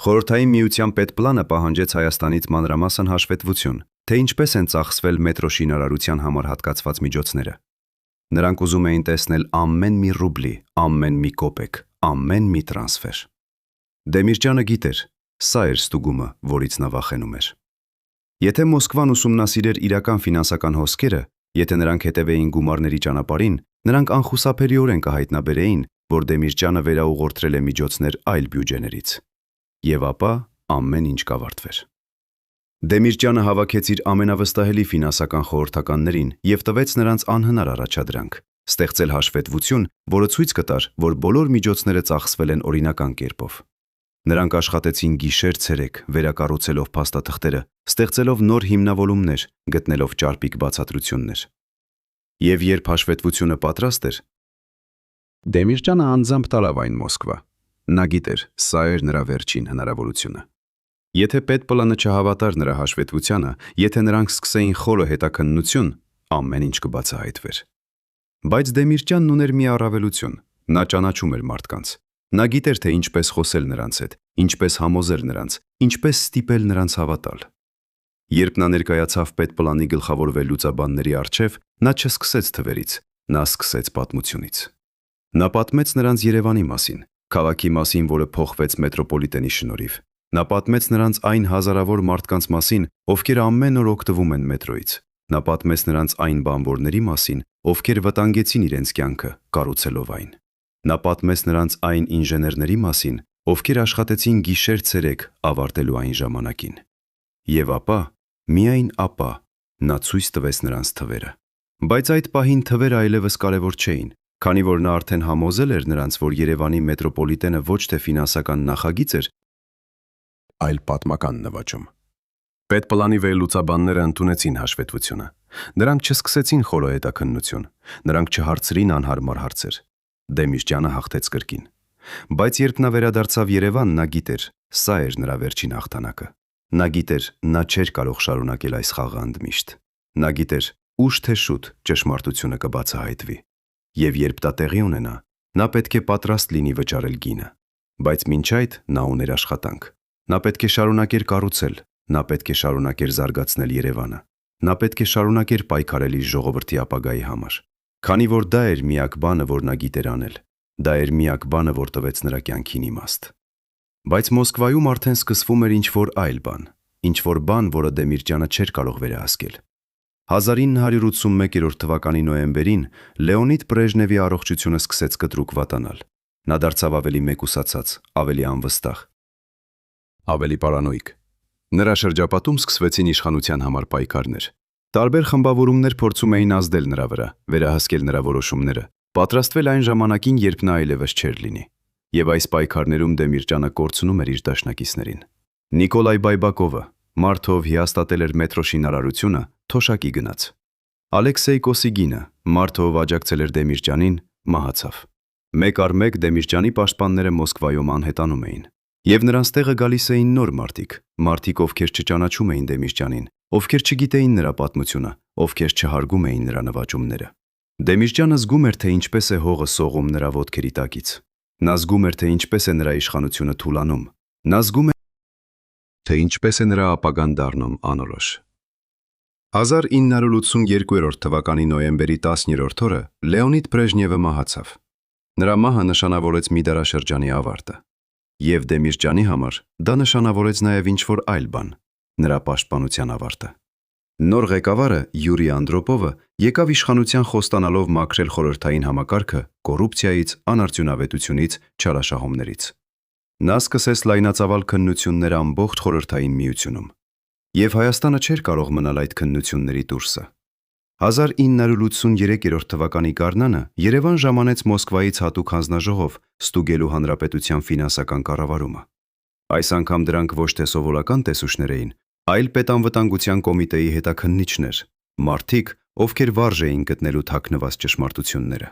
Խորհրդային միության պետպլանը պահանջեց Հայաստանից մանրամասն հաշվետվություն, թե ինչպես են ծախսվել մետրո շինարարության համար հատկացված միջոցները։ Նրանք ուզում էին տեսնել ամեն մի ռուբլի, ամեն մի կոպեկ, ամեն մի տրանսֆեր։ Դեմիրճյանը գիտեր, սա էր ստուգումը, որից նա վախենում էր։ Եթե Մոսկվան ուսումնասիրեր իրական ֆինանսական հոսքերը, եթե նրանք հետևեին գումարների ճանապարհին, նրանք անխուսափելիորեն կհայտնաբերեին, որ Դեմիրճյանը վերաուղղորդրել է միջոցներ այլ բյուջեներից։ Եվ ապա ամեն ինչ կավարտվեր։ Դեմիրճյանը հավաքեց իր ամենավստահելի ֆինանսական խորհրդականներին եւ տվեց նրանց անհնար առաջադրանք՝ ստեղծել հաշվետվություն, որը ցույց կտար, որ բոլոր միջոցները ծախսվել են օրինական կերպով։ Նրանք աշխատեցին գիշեր-ցերեկ, վերակառուցելով փաստաթղթերը, ստեղծելով նոր հիմնավորումներ, գտնելով ճարպիկ բացատրություններ։ Եվ երբ հաշվետվությունը պատրաստ էր, Դեմիրճյանը անձամբ տարավ այն Մոսկվա։ Նա գիտեր, սա էր նրա վերջին հնարավորությունը։ Եթե պետպլանը չհավատար նրա հաշվետվությանը, եթե նրանք սկսեին խորը հետաքննություն, ամեն ինչ կբացահայտվեր։ Բայց Դեմիրճյանն ուներ մի առավելություն՝ նա ճանաչում էր մարդկանց։ Նա գիտեր, թե ինչպես խոսել նրանց հետ, ինչպես համոզել նրանց, ինչպես ստիպել նրանց հավատալ։ Երբ նա ներկայացավ պետպլանի գլխավոր վերլուծաբանների առջև, նա չսկսեց թվերից, նա սկսեց պատմությունից։ Նա պատմեց նրանց Երևանի մասին, քաղաքի մասին, որը փոխվեց մետրոպոլիտենի շնորհիվ։ Նա պատմեց նրանց այն հազարավոր մարդկանց մասին, ովքեր ամեն օր օգտվում են մետրոյից։ Նա պատմեց նրանց այն բանվորների մասին, ովքեր վտանգեցին իրենց կյանքը, կառուցելով այն։ Նա պատմեց նրանց այն ինժեներների մասին, ովքեր աշխատեցին գիշեր-ցերեկ ավարտելու այն ժամանակին։ Եվ ապա, միայն ապա, նա ցույց տվեց նրանց թվերը։ Բայց այդ պահին թվերը այլևս կարևոր չէին, քանի որ նա արդեն համոզել էր նրանց, որ Երևանի մետրոպոլիտենը ոչ թե ֆինանսական նախագիծ էր, այլ պատմական նվաճում։ Պետպլանի վերլուծաբանները ընդունեցին հաշվետվությունը։ Նրանք չսկսեցին խորը հետաքննություն, նրանք չհարցրին անհարմար հարցեր։ Դեմիրճյանը հաղթեց կրկին։ Բայց երբ նա վերադարձավ Երևան, նա գիտեր, սա էր նրա վերջին հաղթանակը։ Նա գիտեր, նա չէր կարող շարունակել այս խաղը ընդմիշտ։ Նա գիտեր, ուշ թե շուտ ճշմարտությունը կբացահայտվի։ Եվ երբ դա տեղի ունենա, Նա պետք է պատրաստ լինի վճարել գինը։ Բայց մինչ այդ նա ուներ աշխատանք։ Նա պետք է շարունակեր կառուցել, նա պետք է շարունակեր զարգացնել Երևանը։ Նա պետք է շարունակեր պայքարել իր ժողովրդի ապագայի համար։ Քանի որ դա էր միակ բանը, որ նա գիտեր անել։ Դա էր միակ բանը, որ տվեց նրա կյանքին իմաստ։ Բայց Մոսկվայում արդեն սկսվում էր ինչ-որ այլ բան, ինչ-որ բան, որը Դեմիրճյանը չէր կարող վերահասկել։ 1981 թվականի նոյեմբերին Լեոնիդ Բրեժնևի առողջությունը սկսեց կտրուկ վատանալ։ Նա դարձավ ավելի մեկուսացած, ավելի անվստահ, ավելի պարանոիկ։ Նրա շրջապատում սկսվեցին իշխանության համար պայքարներ։ Տարբեր խմբավորումներ փորձում էին ազդել նրա վրա, վերահասկել նրա որոշումները, պատրաստվել այն ժամանակին, երբ նա այլևս չէր լինի։ Եվ այս պայքարներում Դեմիրճյանը կորցնում էր իր դաշնակիցներին։ Նիկոլայ Բայբակովը, մարդով հիաստատել էր մետրո շինարարությունը, թոշակի գնաց։ Ալեքսեյ Կոսիգինը, մարդով աջակցել էր Դեմիրճյանին, մահացավ։ Մեկ առ մեկ Դեմիրճյանի պաշտպանները Մոսկվայում անհետանում էին։ Եվ նրանց տեղը գալիս էին նոր մարդիկ, ովքեր չճանաչում էին Դեմիրճյանին, ովքեր չգիտեին նրա պատմությունը, ովքեր չհարգում էին նրա նվաճումները։ Դեմիրճյանը զգում էր, թե ինչպես է հողը սողում նրա ոտքերի տակից։ Նա զգում էր, թե ինչպես է նրա իշխանությունը թուլանում։ Նա զգում էր, թե ինչպես է նրա ապագան դառնում անորոշ։ 1982 թվականի նոյեմբերի 10-րդ օրը Լեոնիդ Բրեժնևը մահացավ։ Նրա մահը նշանավորեց մի դարաշրջանի ավարտը։ Եվ Դեմիրճյանի համար դա նշանավորեց նաև ինչ-որ այլ բան՝ նրա պաշտպանության ավարտը։ Նոր ղեկավարը Յուրի Անդրոպովը եկավ իշխանության խոստանալով մաքրել խորհրդային համակարգը կոռուպցիայից, անարդյունավետությունից, չարաշահումներից։ Նա սկսեց լայնածավալ քննություններ ամբողջ խորհրդային միությունում։ Եվ Հայաստանը չէր կարող մնալ այդ քննությունների դուրսը։ 1983 թվականի գարնանը Երևան ժամանեց Մոսկվայից հատուկ հանձնաժողով ստուգելու հանրապետության ֆինանսական կառավարումը։ Այս անգամ դրանք ոչ թե սովորական տեսուչներ էին, այլ պետանվտանգության կոմիտեի հետաքննիչներ, մարդիկ, ովքեր վարժ էին գտնելու թաքնված ճշմարտությունները։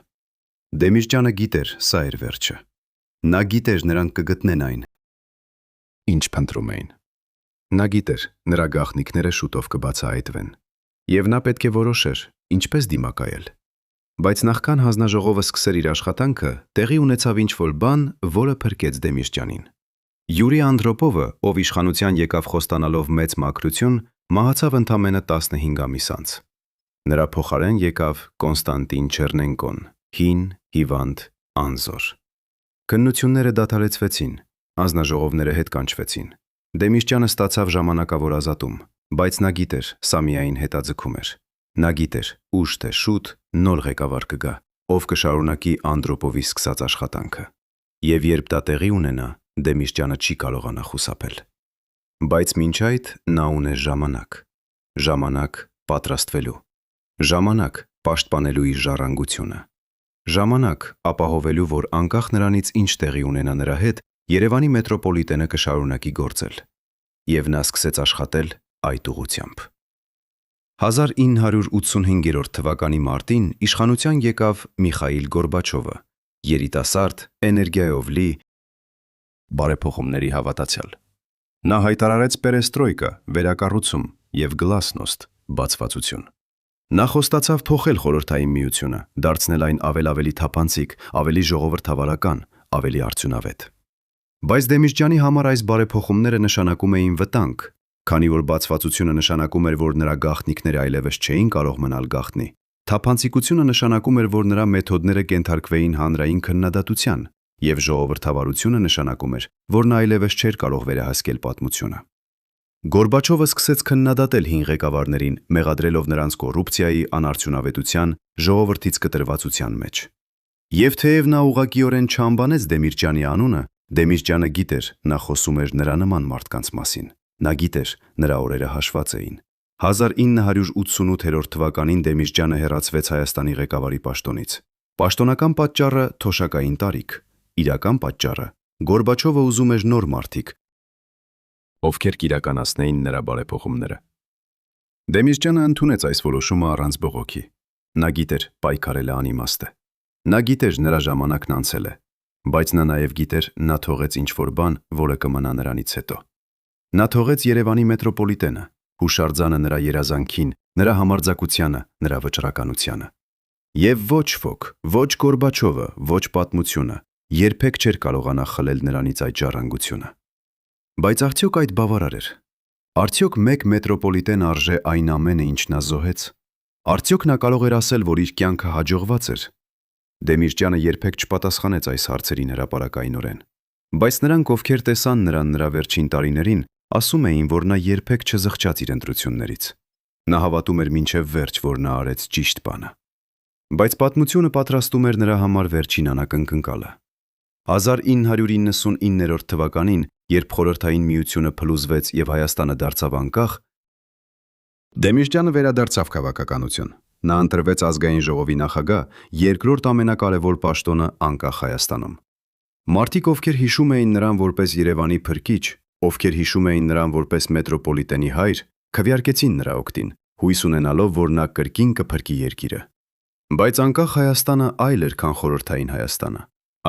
Դեմիրճյանը գիտեր, սա էր վերջը։ Նա գիտեր, նրանք կգտնեն այն, ինչ փնտրում էին։ Նա գիտեր, նրա գաղտնիքները շուտով կբացահայտվեն։ Եվ նա պետք է որոշեր, ինչպես դիմակայել։ Բայց նախքան հանձնաժողովը սկսեր իր աշխատանքը, տեղի ունեցավ ինչ-որ բան, որը փրկեց Դեմիրճյանին։ Յուրի Անդրոպովը, ով իշխանության եկավ խոստանալով մեծ մաքրություն, մահացավ ընդամենը 15 ամիս անց։ Նրա փոխարեն եկավ Կոնստանտին Չեռնենկոն, հին, հիվանդ, անզոր։ Քննությունները դադարեցվեցին, հանձնաժողովները հետ կանչվեցին։ Դեմիրճյանը ստացավ ժամանակավոր ազատում, բայց նա գիտեր, սա միայն հետաձգում էր։ Նա գիտեր, ուշ թե շուտ նոր ղեկավար կգա, ով կշարունակի Անդրոպովի սկսած աշխատանքը։ Եվ երբ դա տեղի ունենա, Դեմիրճյանը չի կարողանա խուսափել։ Բայց մինչ այդ նա ուներ ժամանակ պատրաստվելու, ժամանակ պաշտպանելու իր ժառանգությունը, ժամանակ ապահովելու, որ անկախ նրանից ինչ տեղի ունենա նրա հետ, Երևանի մետրոպոլիտենը կշարունակի գործել։ Եվ նա սկսեց աշխատել այդ ուղղությամբ։ 1985 թվականի մարտին իշխանության եկավ Միխայիլ Գորբաչովը, երիտասարդ, էներգիայով լի, բարեփոխումների հավատացյալ։ Նա հայտարարեց պերեստրոյկա, վերակառուցում և գլասնոստ, բացվածություն։ Նա խոստացավ փոխել խորհրդային միությունը, դարձնել այն ավելի թափանցիկ, ավելի ժողովրդավարական, ավելի արդյունավետ։ Բայց Դեմիրճյանի համար այս բարեփոխումները նշանակում էին վտանգ, քանի որ բացվածությունը նշանակում էր, որ նրա գաղտնիքները այլևս չէին կարող մնալ գաղտնի։ Թափանցիկությունը նշանակում էր, որ նրա մեթոդները կենթարկվեին հանրային քննադատության, և ժողովրդավարությունը նշանակում էր, որ նա այլևս չէր կարող վերահասկել պատմությունը։ Գորբաչովը սկսեց քննադատել հին ղեկավարներին, մեղադրելով նրանց կոռուպցիայի, անարդյունավետության, ժողովրդից կտրվածության մեջ։ Եվ թեև նա ուղղակիորեն չանվանեց Դեմիրճյանի անունը, Դեմիրճյանը գիտեր, նա խոսում էր նրա նման մարդկանց մասին։ Նա գիտեր, նրա օրերը հաշված էին։ 1988 թվականին Դեմիրճյանը հեռացվեց Հայաստանի ղեկավարի պաշտոնից։ Պաշտոնական պատճառը թոշակային տարիք, իրական պատճառը Գորբաչովը ուզում էր նոր մարդիկ, ովքեր կիրականացնեին նրա բարեփոխումները։ Դեմիրճյանը ընդունեց այս որոշումը առանց բողոքի։ Նա գիտեր, պայքարելը անիմաստ է։ Նա գիտեր, նրա ժամանակն անցել է, բայց նա նաև գիտեր, նա թողեց ինչ-որ բան, որը կմնա նրանից հետո։ Նա թողեց Երևանի մետրոպոլիտենը, հուշարձանը նրա երազանքին, նրա համարձակությանը, նրա վճռականությանը։ Եվ ոչ ոք, ոչ Գորբաչովը, ոչ պատմությունը երբեք չէր կարողանա խլել նրանից այդ ժառանգությունը։ Բայց արդյոք այդ բավարար էր։ Արդյոք մեկ մետրոպոլիտեն արժե այն ամենը, ինչ նա զոհեց։ Արդյոք նա կարող էր ասել, որ իր կյանքը հաջողված էր։ Դեմիրճյանը երբեք չպատասխանեց այս հարցերին հրապարակայնորեն։ Բայց նրանք, ովքեր տեսան նրան նրա վերջին տարիներին, ասում էին, որ նա երբեք չզղջաց իր ընտրություններից։ Նա հավատում էր մինչև վերջ, որ նա արեց ճիշտ բանը։ Բայց պատմությունը պատրաստում էր նրա համար վերջին անակնկալը։ 1999 թվականին, երբ Խորհրդային Միությունը փլուզվեց եւ Հայաստանը դարձավ անկախ, Դեմիրճյանը վերադարձավ քաղաքականություն։ Նա ընտրվեց ազգային ժողովի նախագահ, երկրորդ ամենակարևոր պաշտոնը անկախ Հայաստանում։ Մարդիկ, ովքեր հիշում էին նրան որպես Երևանի փրկիչ, ովքեր հիշում էին նրան որպես մետրոպոլիտենի հայր, քվեարկեցին նրա օգտին, հույս ունենալով, որ նա կրկին կփրկի երկիրը։ Բայց անկախ Հայաստանը այլ էր, քան խորհրդային Հայաստանը։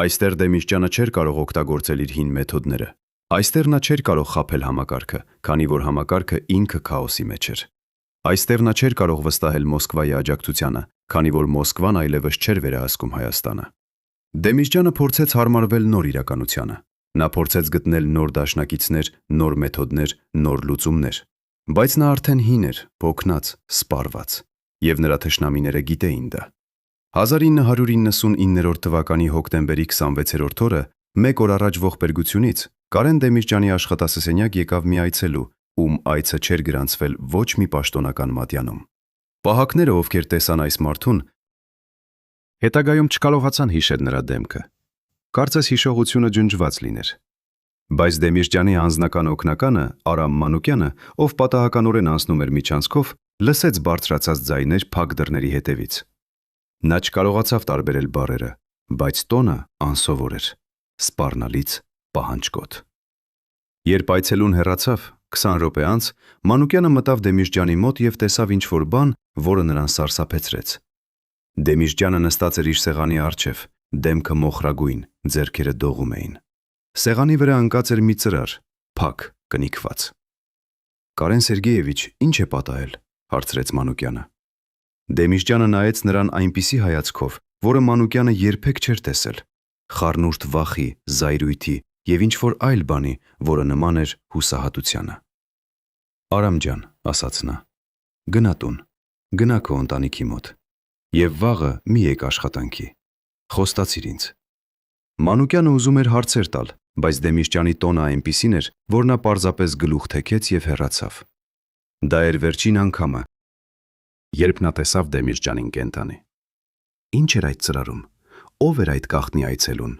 Այստեղ Դեմիրճյանը չէր կարող օգտագործել իր հին մեթոդները։ Այստեղ նա չէր կարող խաբել համակարգը, քանի որ համակարգը ինքը քաոսի մեջ էր։ Այստեղ նա չէր կարող վստահել Մոսկվայի աջակցությանը, քանի որ Մոսկվան այլևս չէր վերահսկում Հայաստանը։ Դեմիրճյանը փորձեց հարմարվել նոր իրականությանը։ Նա փորձեց գտնել նոր դաշնակիցներ, նոր մեթոդներ, նոր լուծումներ։ Բայց նա արդեն հին էր, փոքնած, սպառված, եւ նրա թշնամիները գիտեին դա։ 1999 թվականի հոկտեմբերի 26-րդ օրը, մեկ օր առաջ ողբերգությունից, Կարեն Դեմիրճյանի աշխատասենյակ եկավ մի այցելու, ում այցը չէր գրանցվել ոչ մի պաշտոնական մատյանում։ Պահակները, ովքեր տեսան այս մարդուն, հետագայում չկարողացան հիշել նրա դեմքը։ Կարծես հիշողությունը ջնջված լիներ։ Բայց Դեմիրճյանի անձնական օգնականը, Արամ Մանուկյանը, ով պատահականորեն անցնում էր միջանցքով, լսեց բարձրացած ձայներ փակ դռների հետևից։ Նա չկարողացավ տարբերել բառերը, բայց տոնը անսովոր էր, սպառնալից պահանջկոտ։ Երբ այցելուն հեռացավ, 20 րոպե անց, Մանուկյանը մտավ Դեմիրճյանի մոտ եւ տեսավ ինչ-որ բան, որը նրան սարսափեցրեց։ Դեմիրճյանը նստած էր իր սեղանի առջև, դեմքը մոխրագույն, ձեռքերը դողում էին։ Սեղանի վրա ընկած էր մի ծրար, փակ, կնիքված։ Կարեն Սերգեևիչ, ինչ է պատահել, հարցրեց Մանուկյանը։ Դեմիրճյանը նայեց նրան այնպիսի հայացքով, որը Մանուկյանը երբեք չէր տեսել, խառնուրդ վախի, զայրույթի եւ ինչ-որ այլ բանի, որը նման էր հուսահատությանը։ Արամ ջան, ասաց նա, գնա տուն, գնա քո ընտանիքի մոտ, եւ վաղը մի եկ աշխատանքի, խոստացիր ինձ։ Մանուկյանը ուզում էր հարցեր տալ, բայց Դեմիրճյանի տոնը այնպիսին էր, որ նա պարզապես գլուխ թեքեց եւ հեռացավ։ Դա էր վերջին անգամը, երբ նա տեսավ Դեմիրճյանին կենտանի։ Ինչ էր այդ ծրարում, ով էր այդ գաղտնի այցելուն։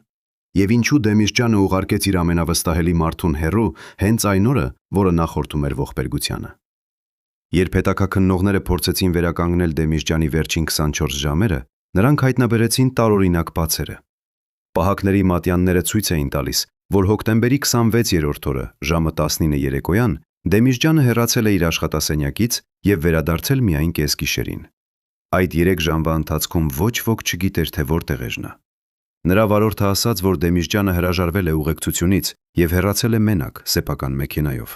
Եվ ինչու Դեմիրճյանը ուղարկեց իր ամենավստահելի մարդուն հեռու հենց այն օրը, որը նախորդում էր ողբերգությանը։ Երբ հետաքննողները փորձեցին վերականգնել Դեմիրճյանի վերջին 24 ժամերը, նրանք հայտնաբերեցին տարօրինակ բացերը։ Պահակների մատյանները ցույց էին տալիս, որ հոկտեմբերի 26-րդ օրը ժամը 19 երեկոյան Դեմիրճյանը հեռացել է իր աշխատասենյակից եւ վերադարձել միայն կեսգիշերին։ Այդ 3 ժամվա ընթացքում ոչ ոք չգիտեր, թե որտեղ էր նա։ Նրա վարորդը ասաց, որ Դեմիրճյանը հրաժարվել է ուղեկցությունից եւ հեռացել է մենակ սեփական մեքենայով։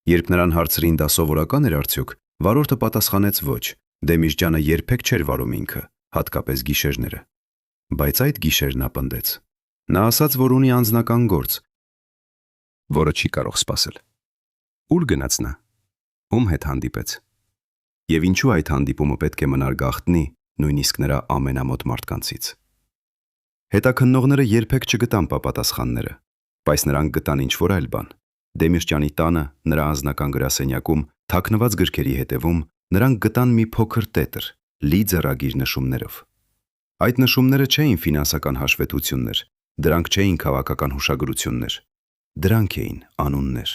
Երբ նրան հարցրին դա սովորական էր արդյոք, վարորդը պատասխանեց ոչ, Դեմիրճյանը երբեք չէր վարում ինքը, հատկապես գիշերները։ Բայց այդ գիշեր նա պնդեց։ Նա ասաց, որ ունի անձնական գործ, որը չի կարող սպասել։ Ուր գնաց նա։ Ում հետ հանդիպեց։ Եվ ինչու այդ հանդիպումը պետք է մնար գաղտնի, նույնիսկ նրա ամենամոտ մարդկանցից։ Հետաքննողները երբեք չգտան պատասխանները, բայց նրանք գտան ինչ-որ այլ բան։ Դեմիրճյանի տանը, նրա անձնական գրասենյակում, թաքնված գրքերի հետևում, նրանք գտան մի փոքր տետր, լի ձեռագիր նշումներով։ Այդ նշումները չէին ֆինանսական հաշվետվություններ, դրանք չէին քաղաքական հուշագրություններ, դրանք էին անուններ։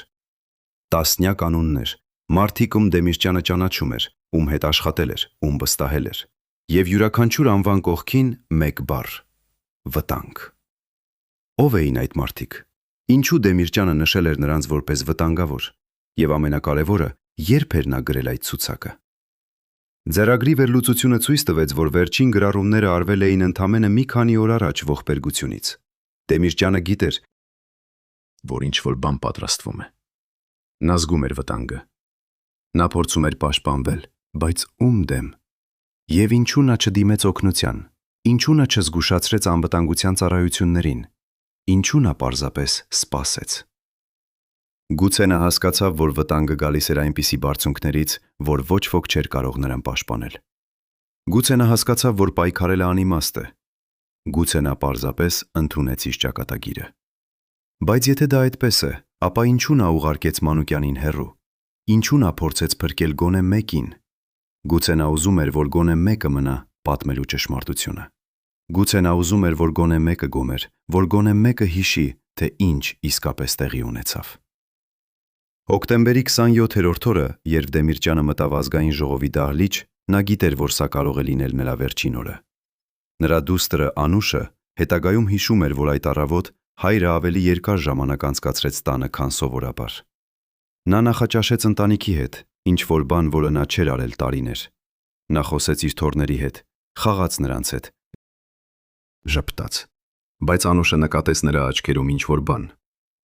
Տասնյակ անուններ, մարդիկ, ում Դեմիրճյանը ճանաչում էր, ում հետ աշխատել էր, ում վստահել էր, եւ յուրաքանչյուր անվան կողքին մեկ բառ՝ վտանգ։ Ո՞վ էին այդ մարդիկ։ Ինչու Դեմիրճյանը նշել էր նրանց որպես վտանգավոր, եւ ամենակարևորը, երբ էր նա գրել այդ ցուցակը։ Ձեռագրի վերլուծությունը ցույց տվեց, որ վերջին գրառումները արվել էին ընդամենը մի քանի օր առաջ ողբերգությունից։ Դեմիրճյանը գիտեր, որ ինչ-որ բան պատրաստվում է։ Նա զգում էր վտանգը։ Նա փորձում էր պաշտպանվել, բայց ում դեմ։ Եվ ինչու նա չդիմեց օգնության, ինչու նա չզգուշացրեց անվտանգության ծառայություններին, ինչու նա պարզապես սպասեց։ Գուցե նա հասկացավ, որ վտանգը գալիս էր այնպիսի բարձունքներից, որ ոչ ոք չէր կարող նրան պաշտպանել։ Գուցե նա հասկացավ, որ պայքարելը անիմաստ է։ Գուցե նա պարզապես ընդունեց իր ճակատագիրը։ Բայց եթե դա այդպես է, ապա ինչու նա ուղարկեց Մանուկյանին հեռու։ Ինչու նա փորձեց փրկել գոնե մեկին։ Գուցե նա ուզում էր, որ գոնե մեկը մնա պատմելու ճշմարտությունը։ Գուցե նա ուզում էր, որ գոնե մեկը գոմեր, որ գոնե մեկը հիշի, թե ինչ իսկապես տեղի ունեցավ։ Հոկտեմբերի 27-րդ օրը, երբ Դեմիրճյանը մտավ ազգային ժողովի դահլիճ, նա գիտեր, որ սա կարող է լինել նրա վերջին օրը։ Նրա դուստրը Անուշը հետագայում հիշում էր, որ այդ առավոտ հայրը ավելի երկար ժամանակ անցկացրեց տանը, քան սովորաբար։ Նա նախաճաշեց ընտանիքի հետ, ինչ որ բան, որը նա չէր արել տարիներ։ Նա խոսեց իր թոռների հետ, խաղաց նրանց հետ, ժպտաց։ Բայց Անուշը նկատեց նրա աչքերում ինչ որ բան,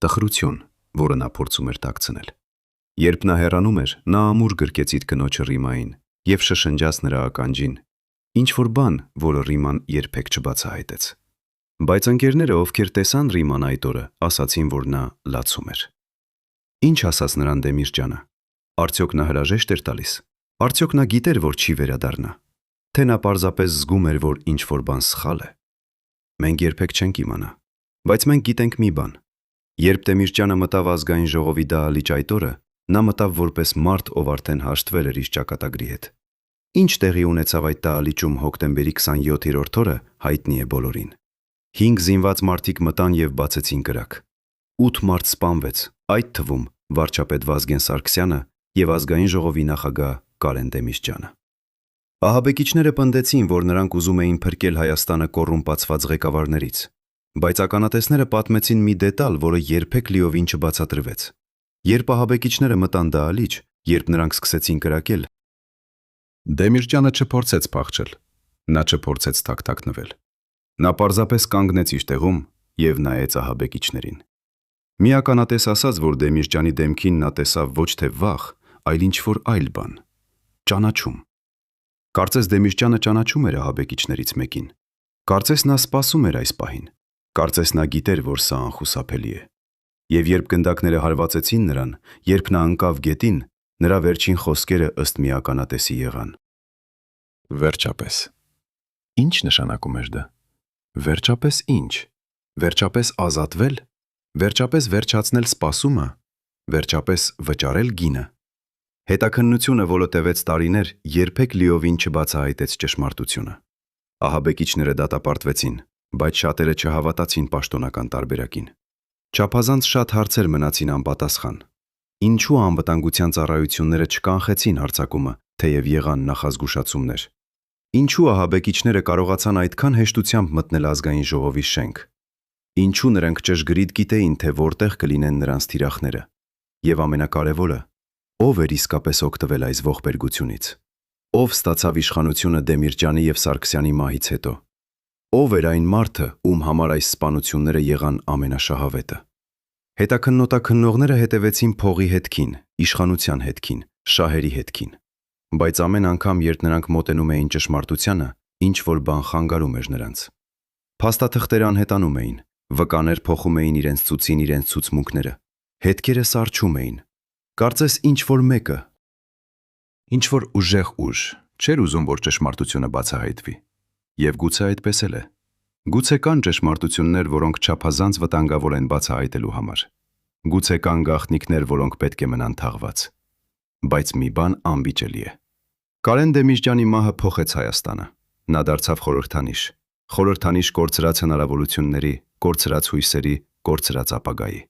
տխրություն, որը նա փորձում էր տաքցնել։ Երբ նա հեռանում էր, նա ամուր գրկեց իր կնոջը Ռիմային և շշնջաց նրա ականջին, ինչ որ բան, որը Ռիման երբեք չբացահայտեց։ Բայց ընկերները, ովքեր տեսան Ռիման այդ օրը, ասացին, որ նա լացում էր։ Ինչ ասաց նրան Դեմիրճյանը։ Արդյոք նա հրաժեշտ էր տալիս։ Արդյոք նա գիտեր, որ չի վերադառնա։ Թե նա պարզապես զգում էր, որ ինչ որ բան սխալ է։ Մենք երբեք չենք իմանա։ Բայց մենք գիտենք մի բան։ Երբ Դեմիրճյանը մտավ ազգային ժողովի դահլիճ այդ օրը, նա մտավ որպես մարդ, ով արդեն հաշտվել էր իր ճակատագրի հետ։ Ինչ տեղի ունեցավ այդ դահլիճում հոկտեմբերի 27-րդ օրը, հայտնի է բոլորին։ 5 զինված մարդիկ մտան և բացեցին կրակ։ 8 մարդ սպանվեց, այդ թվում վարչապետ Վազգեն Սարգսյանը և ազգային ժողովի նախագահ Կարեն Դեմիրճյանը։ Ահաբեկիչները պնդեցին, որ նրանք ուզում էին փրկել Հայաստանը կոռումպացված ղեկավարներից, բայց ականատեսները պատմեցին մի դետալ, որը երբեք լիովին չբացատրվեց։ Երբ ահաբեկիչները մտան դահլիճ, երբ նրանք սկսեցին կրակել, Դեմիրճյանը չփորձեց փախչել, նա չփորձեց թաքթաքնվել։ Նա պարզապես կանգնեց իր տեղում և նայեց ահաբեկիչներին։ Մի ականատես ասաց, որ Դեմիրճյանի դեմքին նա տեսավ ոչ թե վախ, այլ ինչ-որ այլ բան՝ ճանաչում։ Կարծես Դեմիրճյանը ճանաչում էր ահաբեկիչներից մեկին։ Կարծես նա սպասում էր այս պահին։ Կարծես նա գիտեր, որ սա անխուսափելի է։ Եվ երբ գնդակները հարվածեցին նրան, երբ նա ընկավ գետին, նրա վերջին խոսքերը ըստ մի ականատեսի եղան. Վերջապես։ Ինչ նշանակում էր դա։ Վերջապես ինչ։ Վերջապես ազատվել։ Վերջապես վերջացնել սպասումը։ Վերջապես վճարել գինը։ Հետաքննությունը, որը տևեց տարիներ, երբեք լիովին չբացահայտեց ճշմարտությունը։ Ահաբեկիչները դատապարտվեցին, բայց շատերը չհավատացին պաշտոնական տարբերակին։ Չափազանց շատ հարցեր մնացին անպատասխան։ Ինչու անվտանգության ծառայությունները չկանխեցին հարձակումը, թեև եղան նախազգուշացումներ։ Ինչու ահաբեկիչները կարողացան այդքան հեշտությամբ մտնել ազգային ժողովի շենք։ Ինչու նրանք ճշգրիտ գիտեին, թե որտեղ կլինեն նրանց թիրախները։ Եվ ամենակարևորը, ով էր իսկապես օգտվել այս ողբերգությունից։ Ով ստացավ իշխանությունը Դեմիրճյանի և Սարգսյանի մահից հետո։ Ով էր այն մարդը, ում համար այս սպանությունները եղան ամենաշահավետը։ Հետաքննողները հետևեցին փողի հետքին, իշխանության հետքին, շահերի հետքին։ Բայց ամեն անգամ, երբ նրանք մոտենում էին ճշմարտությանը, ինչ որ բան խանգարում էր նրանց։ Փաստաթղթերը անհետանում էին, վկաներ փոխում էին իրենց ցուցին իրենց ցուցմունքները, հետքերը սառչում էին։ Կարծես ինչ որ մեկը, ինչ որ ուժեղ ուժ, չէր ուզում, որ ճշմարտությունը բացահայտվի։ Եվ գուցե այդպես էլ է։ Գուցե կան ճշմարտություններ, որոնք չափազանց վտանգավոր են բացահայտելու համար։ Գուցե կան գաղտնիքներ, որոնք պետք է մնան թաղված։ Բայց մի բան անվիճելի է։ Կարեն Դեմիրճյանի մահը փոխեց Հայաստանը։ Նա դարձավ խորհրդանիշ կորցրած հնարավորությունների, կորցրած հույսերի, կորցրած ապագայի։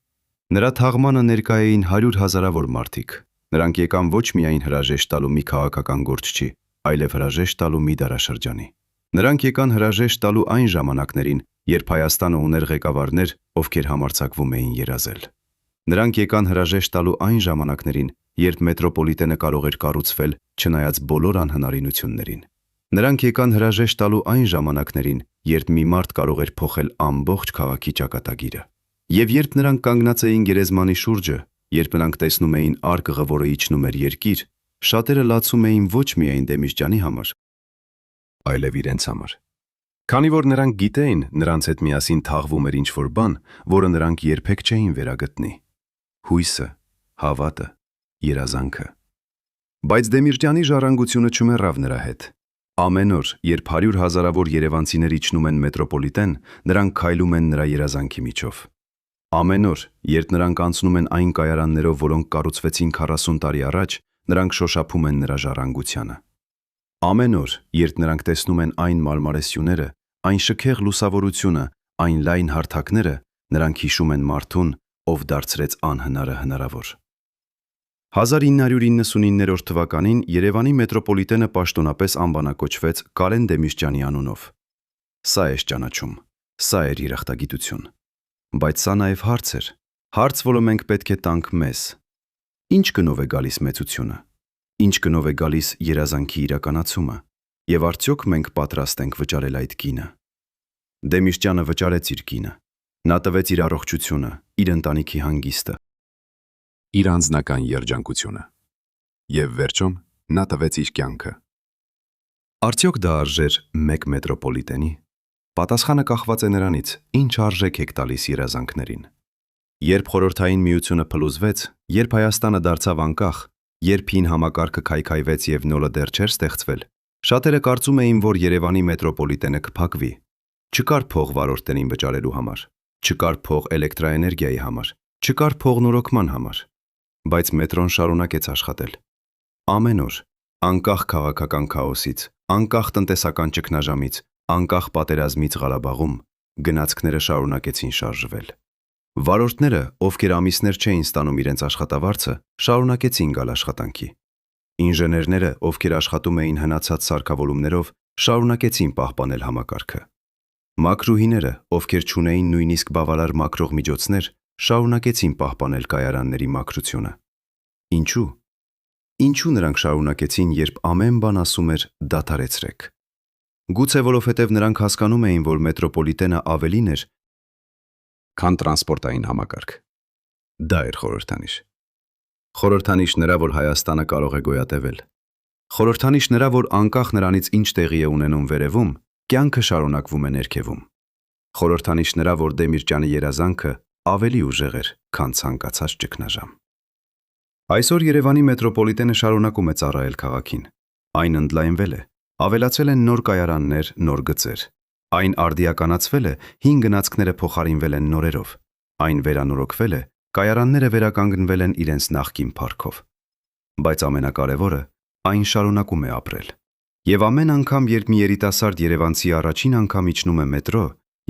Նրա թաղմանը ներկա էին 100 հազարավոր մարդիկ։ Նրանք եկան ոչ միայն հրաժեշտ տալու մի քաղաքական գործչի, այլև հրաժեշտ տալու մի դարաշրջանի։ Նրանք եկան հրաժեշտ տալու այն ժամանակներին, երբ Հայաստանը ուներ ղեկավարներ, ովքեր համարձակվում էին երազել։ Նրանք եկան հրաժեշտ տալու այն ժամանակներին, երբ մետրոպոլիտենը կարող էր կառուցվել, չնայած բոլոր անհնարինություններին։ Նրանք եկան հրաժեշտ տալու այն ժամանակներին, երբ մի մարդ կարող էր փոխել ամբողջ քաղաքի ճակատագիրը։ Եվ երբ նրանք կանգնած էին գերեզմանի շուրջը, երբ նրանք տեսնում էին արկղը, որը իջնում էր երկիր, շատերը լացում էին ոչ միայն Դեմիրճյանի համար, այլև իրենց համար։ Քանի որ նրանք գիտեին, նրանց հետ միասին թաղվում էր ինչ-որ բան, որը նրանք երբեք չէին վերագտնի։ Հույսը, հավատը, երազանքը։ Բայց Դեմիրճյանի ժառանգությունը չմեռավ նրա հետ։ Ամեն օր, երբ 100 հազարավոր երևանցիներ իջնում են մետրոպոլիտեն, նրանք քայլում են նրա երազանքի միջով։ Ամեն օր, երբ նրանք անցնում են այն կայարաններով, որոնք կառուցվեցին 40 տարի առաջ, նրանք շոշափում են նրա ժառանգությանը։ Ամեն օր, երբ նրանք տեսնում են այն մարմարեսյուները, այն շքեղ լուսավորությունը, այն լայն հարթակները, նրանք հիշում են մարդուն, ով դարձրեց անհնարը հնարավոր։ 1999 թվականին Երևանի մետրոպոլիտենը պաշտոնապես անվանակոչվեց Կարեն Դեմիրճյանի անունով։ Սա է ճանաչում, սա էր երախտագիտություն։ Բայց սա նաև հարց էր, հարց, որը մենք պետք է տանք մեզ։ Ինչ գնով է գալիս մեծությունը։ Ինչ գնով է գալիս երազանքի իրականացումը, եւ արդյոք մենք պատրաստ ենք վճարել այդ գինը։ Դեմիրճյանը վճարեց իր գինը։ Նա տվեց իր առողջությունը, իր ընտանիքի հանգիստը, իր անձնական երջանկությունը։ Եվ վերջում նա տվեց իր կյանքը։ Արդյոք դա արժեր մեկ մետրոպոլիտենի։ Պատասխանը կախված է նրանից, ինչ արժեք եք տալիս երազանքներին։ Երբ Խորհրդային Միությունը փլուզվեց, երբ Հայաստանը դարձավ անկախ, երբ հին համակարգը քայքայվեց եւ նորը դեռ չէր ստեղծվել, շատերը կարծում էին, որ Երևանի մետրոպոլիտենը կփակվի։ Չկար փող վարորդներին վճարելու համար, չկար փող էլեկտրաէներգիայի համար, չկար փող նորոգման համար։ Բայց մետրոն շարունակեց աշխատել։ Ամեն օր, անկախ քաղաքական քաոսից, անկախ տնտեսական ճգնաժամից, անկախ պատերազմից Ղարաբաղում, գնացքները շարունակեցին շարժվել։ Վարորդները, ովքեր ամիսներ չէին ստանում իրենց աշխատավարձը, շարունակեցին գալ աշխատանքի։ Ինժեներները, ովքեր աշխատում էին հնացած սարքավորումներով, շարունակեցին պահպանել համակարգը։ Մակրուհիները, ովքեր չունեին նույնիսկ բավարար մաքրող միջոցներ, շարունակեցին պահպանել կայարանների մաքրությունը։ Ինչու՞։ Ինչու նրանք շարունակեցին, երբ ամեն բան ասում էր դադարեցրեք։ Գուցե որովհետև նրանք հասկանում էին, որ մետրոպոլիտենը ավելին էր, քան տրանսպորտային համակարգ։ Դա էր խորհրդանիշ։ Խորհրդանիշ նրա, որ Հայաստանը կարող է գոյատևել։ Խորհրդանիշ նրա, որ անկախ նրանից ինչ տեղի է ունենում վերևում, կյանքը շարունակվում է ներքևում։ Խորհրդանիշ նրա, որ Դեմիրճյանի երազանքը ավելի ուժեղ էր, քան ցանկացած ճգնաժամ։ Այսօր Երևանի մետրոպոլիտենը շարունակում է ծառայել քաղաքին։ Այն ընդլայնվել է, ավելացել են նոր կայարաններ, նոր գծեր։ Այն արդիականացվել է, հին գնացքները փոխարինվել են նորերով։ Այն վերանորոգվել է, կայարանները վերականգնվել են իրենց նախկին փառքով։ Բայց ամենակարևորը, այն շարունակում է ապրել։ Եվ ամեն անգամ, երբ մի երիտասարդ երևանցի առաջին անգամ իջնում է մետրո,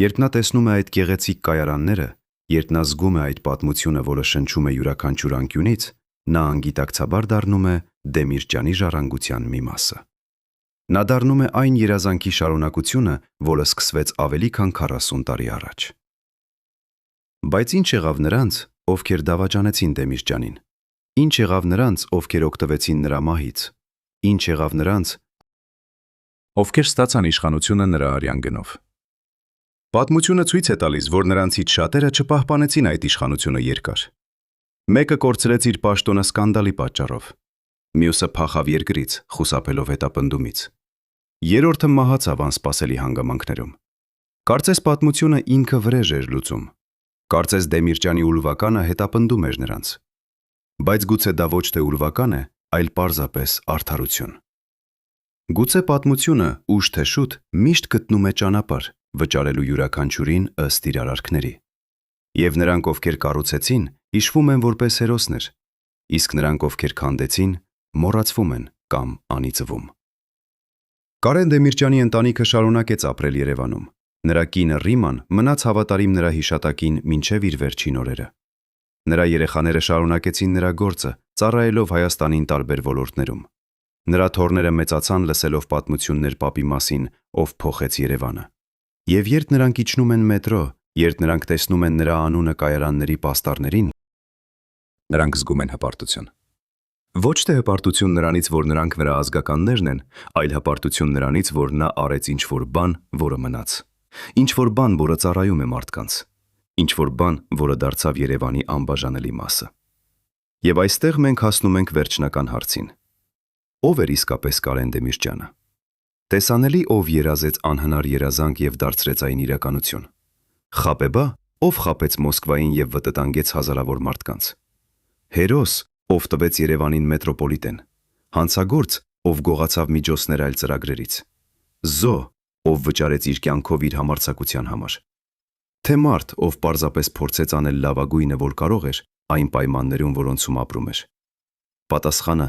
երբ նա տեսնում է այդ գեղեցիկ կայարանները, երբ նա զգում է այդ պատմությունը, որը շնչում է յուրաքանչյուր անկյունից, նա անգիտակցաբար դառնում է Դեմիրճյանի ժառանգության մի մասը։ Նա դառնում է այն երազանքի շարունակությունը, որը սկսվեց ավելի քան 40 տարի առաջ։ Բայց ինչ եղավ նրանց, ովքեր դավաճանեցին Դեմիրճյանին։ Ինչ եղավ նրանց, ովքեր օգտվեցին նրա մահից։ Ինչ եղավ նրանց, ովքեր ստացան իշխանությունը նրա արյան գնով։ Պատմությունը ցույց է տալիս, որ նրանցից շատերը չպահպանեցին այդ իշխանությունը երկար։ Մեկը կորցրեց իր պաշտոնը սկանդալի պատճառով։ Մյուսը փախավ երկրից, խուսափելով հետապնդումից։ Երրորդը մահացավ անսպասելի հանգամանքներում։ Կարծես պատմությունը ինքը վրեժ էր լուծում։ Կարծես Դեմիրճյանի ուրվականը հետապնդում էր նրանց։ Բայց գուցե դա ոչ թե ուրվական է, այլ պարզապես արդարություն։ Գուցե պատմությունը, ուշ թե շուտ, միշտ գտնում է ճանապարհ, վճարելու յուրաքանչյուրին ըստ իր արարքների։ Եվ նրանք, ովքեր կառուցեցին, հիշվում են որպես հերոսներ, իսկ նրանք, ովքեր քանդեցին, մոռացվում են կամ անիծվում։ Կարեն Դեմիրճյանի ընտանիքը շարունակեց ապրել Երևանում։ Նրա կինը Ռիման մնաց հավատարիմ նրա հիշատակին մինչև իր վերջին օրերը։ Նրա երեխաները շարունակեցին նրա գործը, ծառայելով Հայաստանին տարբեր ոլորտներում։ Նրա թոռները մեծացան լսելով պատմություններ պապի մասին, ով փոխեց Երևանը։ Եվ երբ նրանք իջնում են մետրո, երբ նրանք տեսնում են նրա անունը կայարանների պաստառներին, նրանք զգում են հպարտություն։ Ոչ թե հպարտություն նրանից, որ նրանք նրա ազգականներն են, այլ հպարտություն նրանից, որ նա արեց ինչ-որ բան, որը մնաց։ Ինչ-որ բան, որը ծառայում է մարդկանց։ Ինչ-որ բան, որը դարձավ Երևանի անբաժանելի մասը։ Եվ այստեղ մենք հասնում ենք վերջնական հարցին. ո՞վ էր իսկապես Կարեն Դեմիրճյանը։ Տեսանելի, ով երազեց անհնար երազանք եւ դարձրեց այն իրականություն։ Խապեբա, ով խապեց Մոսկվային եւ վտտանգեց հազարավոր մարդկանց։ Հերոս, ով տվեց Երևանին մետրոպոլիտեն։ Հանցագործ, ով գողացավ միջոցներ այլ ծրագրերից։ Զո, ով վճարեց իր կյանքով իր համարձակության համար։ Թե մարդ, ով պարզապես փորձեց անել լավագույնը, որ կարող էր, այն պայմաններում, որոնցում ապրում էր։ Պատասխանը՝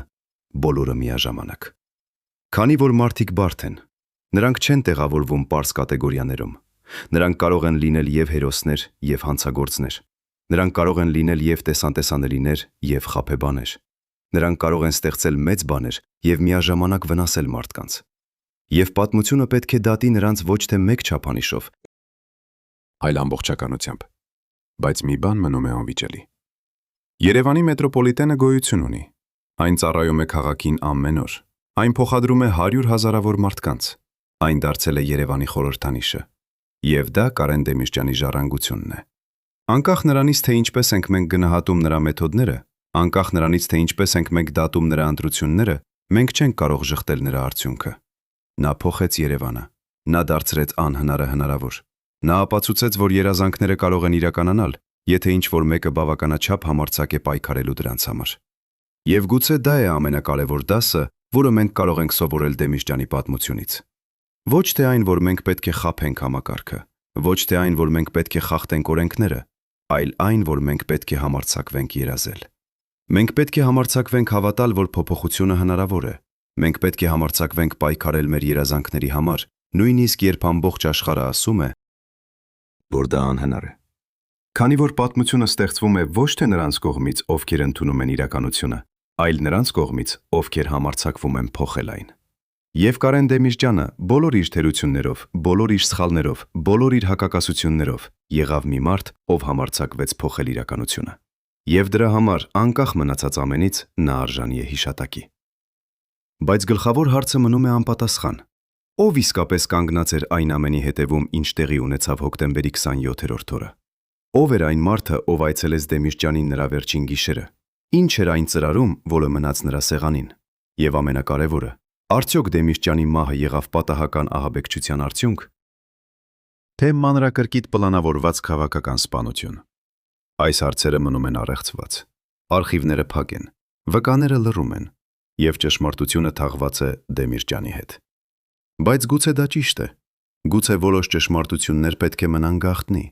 բոլորը միաժամանակ։ Քանի որ մարդիկ բարդ են, նրանք չեն տեղավորվում պարզ կատեգորիաներում։ Նրանք կարող են լինել եւ հերոսներ, եւ հանցագործներ։ Նրանք կարող են լինել եւ տեսանտեսանելիներ, եւ խաբեբաներ։ Նրանք կարող են ստեղծել մեծ բաներ եւ միաժամանակ վնասել մարդկանց։ Եվ պատմությունը պետք է դատի նրանց ոչ թե մեկ չափանիշով, այլ ամբողջականությամբ։ Բայց մի բան մնում է անվիճելի։ Երևանի մետրոպոլիտենը գոյություն ունի։ Այն ծառայում է քաղաքին ամեն օր։ Այն փոխադրում է 100 հազարավոր մարդկանց։ Այն դարձել է Երևանի խորհրդանիշը։ Եվ դա Կարեն Դեմիրճյանի ժառանգությունն է։ Անկախ նրանից, թե ինչպես ենք մենք գնահատում նրա մեթոդները, անկախ նրանից, թե ինչպես ենք մենք դատում նրա ընտրությունները, մենք չենք կարող ժխտել նրա արդյունքը։ Նա փոխեց Երևանը։ Նա դարձրեց անհնարը հնարավոր։ Նա ապացուցեց, որ երազանքները կարող են իրականանալ, եթե ինչ-որ մեկը բավականաչափ համարձակ է պայքարելու դրանց համար։ Եվ գուցե դա է ամենակարևոր դասը, որը մենք կարող ենք սովորել Դեմիրճյանի պատմությունից։ Ոչ թե այն, որ մենք պետք է խաբենք համակարգը, ոչ թե այն, որ մենք պետք է խախտենք օրենքները, այլ այն, որ մենք պետք է համարձակվենք երազել։ Մենք պետք է համարձակվենք հավատալ, որ փոփոխությունը հնարավոր է։ Մենք պետք է համարձակվենք պայքարել մեր երազանքների համար, նույնիսկ երբ ամբողջ աշխարհը ասում է, որ դա անհնար է։ Քանի որ պատմությունը ստեղծվում է ոչ թե նրանց կողմից, ովքեր ընդունում են իրականությունը, այլ նրանց կողմից, ովքեր համարձակվում են փոխել այն։ Եվ Կարեն Դեմիրճյանը բոլոր իր թերություններով, բոլոր իր սխալներով, բոլոր իր հակակասություններով եղավ մի մարդ, ով համարձակվեց փոխել իրականությունը։ Եվ դրա համար, անկախ մնացած ամենից, նա արժանի է հիշատակի։ Բայց գլխավոր հարցը մնում է անպատասխան։ Ով իսկապես կանգնած էր այն ամենի հետևում, ինչ տեղի ունեցավ հոկտեմբերի 27-րդ օրը։ Ով էր այն մարդը, ով այցելեց Դեմիրճյանին նրա վերջին գիշերը։ Ինչ էր այն ծրարում, որը մնաց նրա սեղանին։ Եվ ամենակարևորը, արդյոք Դեմիրճյանի մահը եղավ պատահական ահաբեկչության արդյունք, թե մանրակրկիտ պլանավորված քաղաքական սպանություն։ Այս հարցերը մնում են առեղծված։ Արխիվները փակ են, վկաները լռում են, եւ ճշմարտությունը թաղված է Դեմիրճյանի հետ։ Բայց գուցե դա ճիշտ է։ Գուցե որոշ ճշմարտություններ պետք է մնան գաղտնի։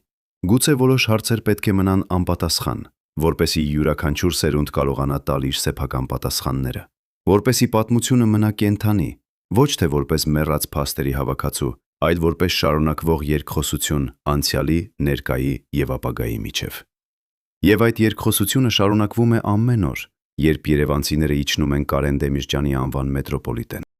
Գուցե որոշ հարցեր պետք է մնան անպատասխան, որպեսզի յուրաքանչյուր սերունդ կարողանա տալ իր սեփական պատասխանները, որպեսզի պատմությունը մնա կենդանի, ոչ թե որպես մեռած փաստերի հավաքածու, այլ որպես շարունակվող երկխոսություն անցյալի, ներկայի եւ ապագայի միջև։ Եվ այդ երկխոսությունը շարունակվում է ամեն օր, երբ երևանցիները իջնում են Կարեն Դեմիրճյանի անվան մետրոպոլիտեն։